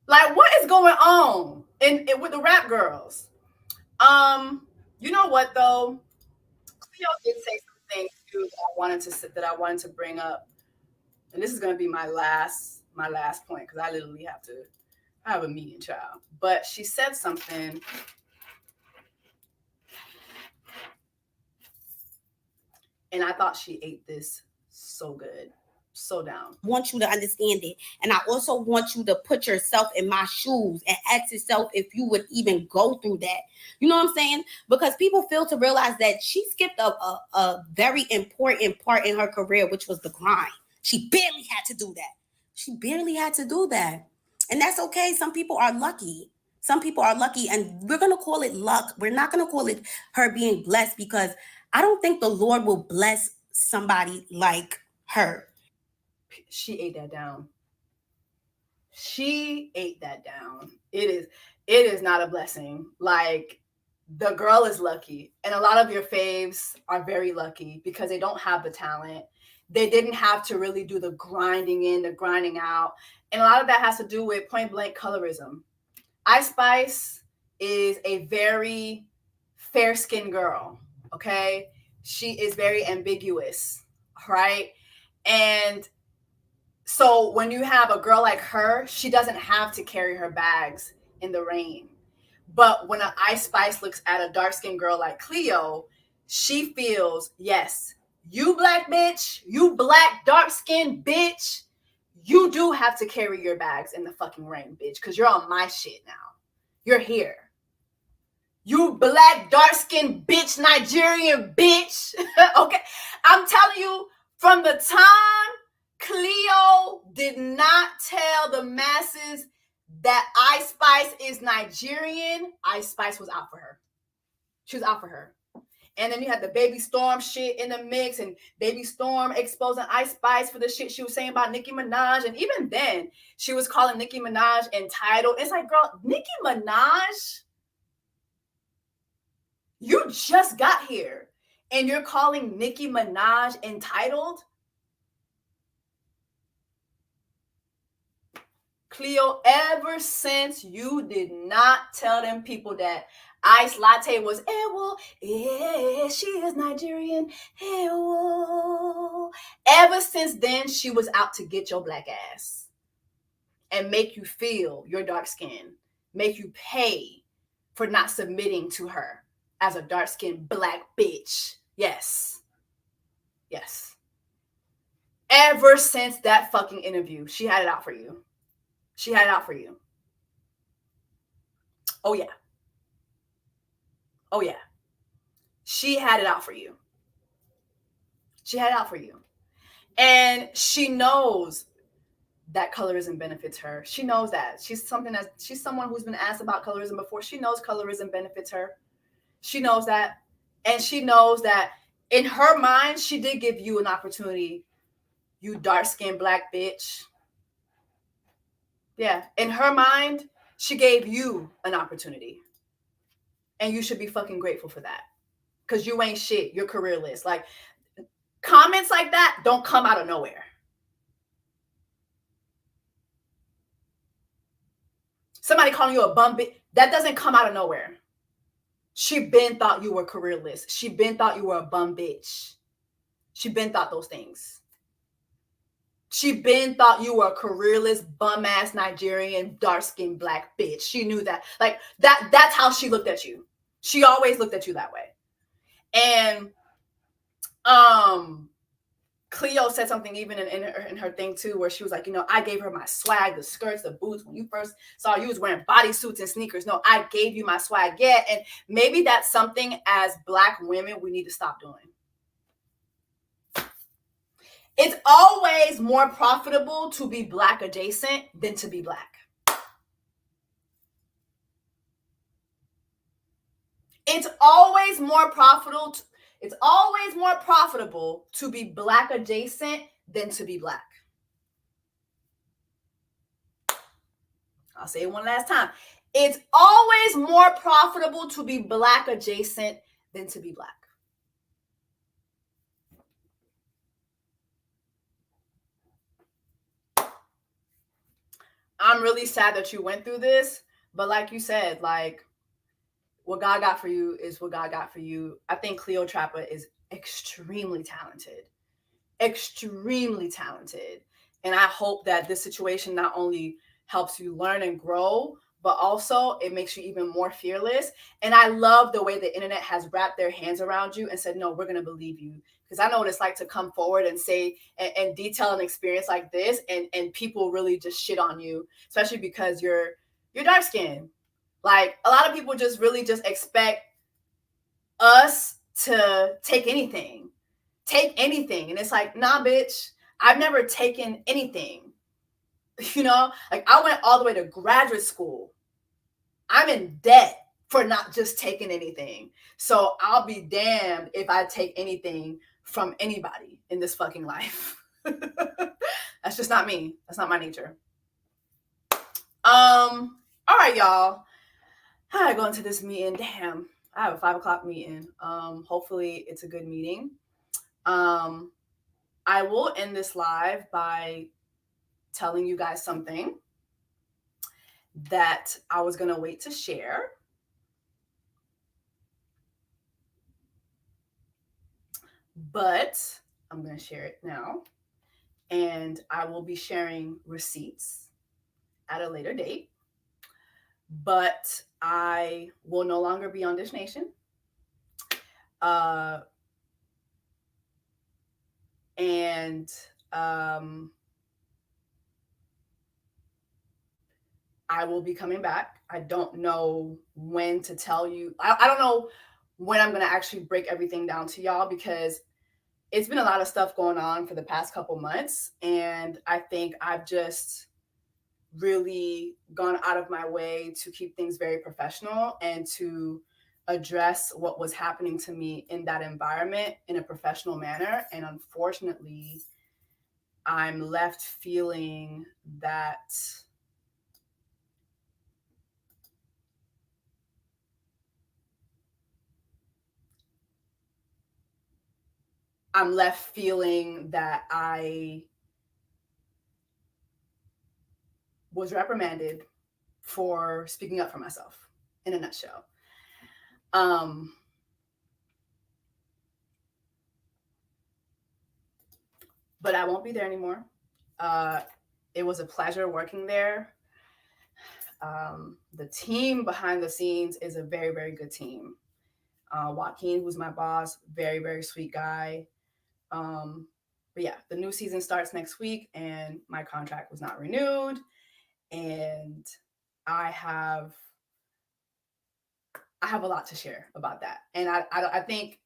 Like, what is going on in with the rap girls? You know what though? Cleo did say something too that I wanted to bring up, and this is gonna be my last point because I literally have a meeting, child. But she said something, and I thought she ate this so good. So down. I want you to understand it. And I also want you to put yourself in my shoes and ask yourself if you would even go through that. You know what I'm saying? Because people fail to realize that she skipped a very important part in her career, which was the grind. She barely had to do that. And that's okay. Some people are lucky. And we're going to call it luck. We're not going to call it her being blessed, because I don't think the Lord will bless somebody like her. She ate that down. It is not a blessing. Like, the girl is lucky. And a lot of your faves are very lucky because they don't have the talent. They didn't have to really do the grinding in, the grinding out. And a lot of that has to do with point blank colorism. Ice Spice is a very fair-skinned girl, okay? She is very ambiguous, right? And so when you have a girl like her, she doesn't have to carry her bags in the rain. But when an Ice Spice looks at a dark-skinned girl like Cleo, she feels, yes, you black bitch, you black dark-skinned bitch, you do have to carry your bags in the fucking rain, bitch, because you're on my shit now. You're here. You black, dark-skinned bitch, Nigerian bitch. Okay? I'm telling you, from the time Cleo did not tell the masses that Ice Spice is Nigerian, Ice Spice was out for her. She was out for her. And then you had the Baby Storm shit in the mix, and Baby Storm exposing Ice Spice for the shit she was saying about Nicki Minaj. And even then, she was calling Nicki Minaj entitled. It's like, girl, Nicki Minaj, you just got here, and you're calling Nicki Minaj entitled? Cleo, ever since you did not tell them people that Ice Latte was, she is Nigerian, ever since then, she was out to get your black ass and make you feel your dark skin, make you pay for not submitting to her as a dark-skinned black bitch. Yes. Yes. Ever since that fucking interview, she had it out for you. She had it out for you. Oh, yeah. Oh, yeah. She had it out for you. She had it out for you. And she knows that colorism benefits her. She knows that. She's someone who's been asked about colorism before. She knows colorism benefits her. She knows that. And she knows that in her mind, she did give you an opportunity, you dark-skinned black bitch. Yeah. In her mind, she gave you an opportunity. And you should be fucking grateful for that. Because you ain't shit. You're careerless. Like, comments like that don't come out of nowhere. Somebody calling you a bum bitch, that doesn't come out of nowhere. She been thought you were careerless. She been thought you were a bum bitch. She been thought those things. She been thought you were a careerless, bum-ass Nigerian, dark-skinned black bitch. She knew that. Like, that's how she looked at you. She always looked at you that way. And Cleo said something even in her thing too, where she was like, you know, I gave her my swag, the skirts, the boots. When you first saw you was wearing bodysuits and sneakers. No, I gave you my swag. Yeah, and maybe that's something as black women we need to stop doing. It's always more profitable to be black adjacent than to be black. It's always more profitable to be black adjacent than to be black. I'll say it one last time. It's always more profitable to be black adjacent than to be black. I'm really sad that you went through this, but like you said, like, what God got for you is what God got for you. I think Cleotrapa is extremely talented. Extremely talented. And I hope that this situation not only helps you learn and grow, but also it makes you even more fearless. And I love the way the internet has wrapped their hands around you and said, no, we're going to believe you. Because I know what it's like to come forward and say and detail an experience like this, and people really just shit on you, especially because you're dark skinned. Like, a lot of people just really just expect us to take anything. And it's like, nah, bitch, I've never taken anything. You know, like, I went all the way to graduate school. I'm in debt for not just taking anything. So I'll be damned if I take anything from anybody in this fucking life. That's just not me. That's not my nature. All right, y'all. How I go into this meeting? Damn, I have a 5 o'clock meeting. Hopefully it's a good meeting. I will end this live by telling you guys something that I was going to wait to share. But I'm going to share it now. And I will be sharing receipts at a later date. But I will no longer be on Dish Nation. I will be coming back. I don't know when to tell you. I don't know when I'm going to actually break everything down to y'all, because it's been a lot of stuff going on for the past couple months. And I think I've just really gone out of my way to keep things very professional and to address what was happening to me in that environment in a professional manner. And unfortunately, I'm left feeling that I was reprimanded for speaking up for myself, in a nutshell. But I won't be there anymore. It was a pleasure working there. The team behind the scenes is a very, very good team. Joaquin, who's my boss, very, very sweet guy. But yeah, the new season starts next week and my contract was not renewed. And I have a lot to share about that. And I think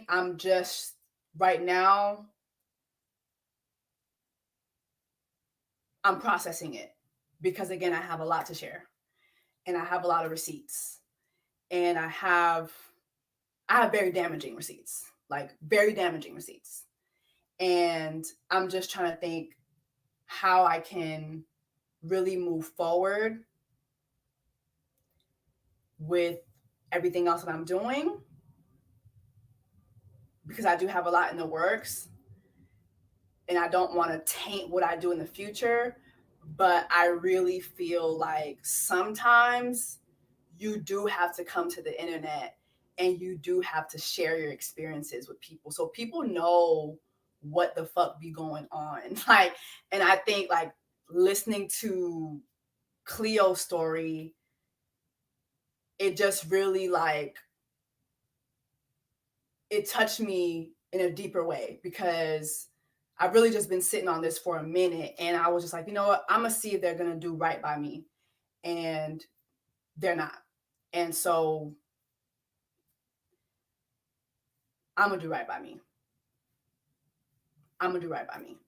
I'm just right now, I'm processing it, because again, I have a lot to share and I have a lot of receipts, and I have very damaging receipts, like very damaging receipts. And I'm just trying to think how I can really move forward with everything else that I'm doing, because I do have a lot in the works and I don't want to taint what I do in the future. But I really feel like sometimes you do have to come to the internet and you do have to share your experiences with people, so people know what the fuck be going on. Like, and I think like listening to Cleo's story, it just really like, it touched me in a deeper way, because I've really just been sitting on this for a minute, and I was just like, you know what, I'm gonna see if they're gonna do right by me, and they're not. And so I'm gonna do right by me. I'm gonna do right by me.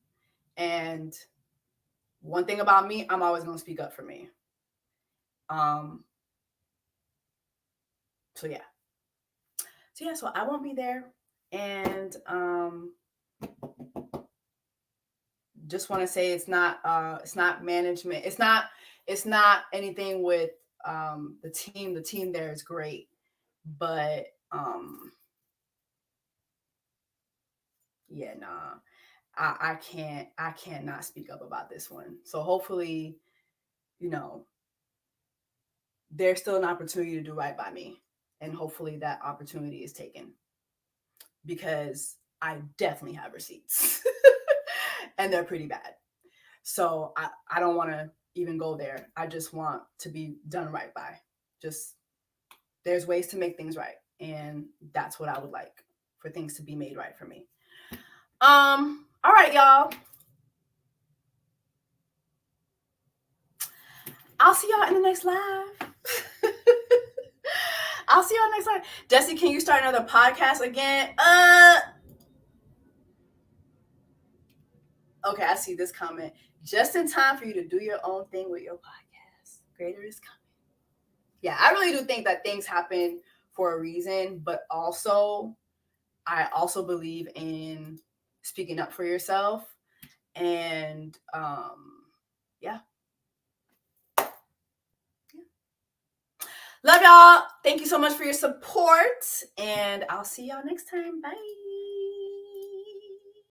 And one thing about me, I'm always gonna speak up for me. So I won't be there. And just want to say it's not management. It's not anything with the team. The team there is great, but yeah, nah, I can't not speak up about this one. So hopefully, you know, there's still an opportunity to do right by me, and hopefully that opportunity is taken, because I definitely have receipts and they're pretty bad. So I don't want to even go there. I just want to be done right by. Just, there's ways to make things right, and that's what I would like, for things to be made right for me. All right, y'all. I'll see y'all in the next live. I'll see y'all next time. Jesse, can you start another podcast again? Okay, I see this comment. Just in time for you to do your own thing with your podcast. Greater is coming. Yeah, I really do think that things happen for a reason, but also, I also believe in speaking up for yourself. And yeah. Love y'all. Thank you so much for your support. And I'll see y'all next time. Bye.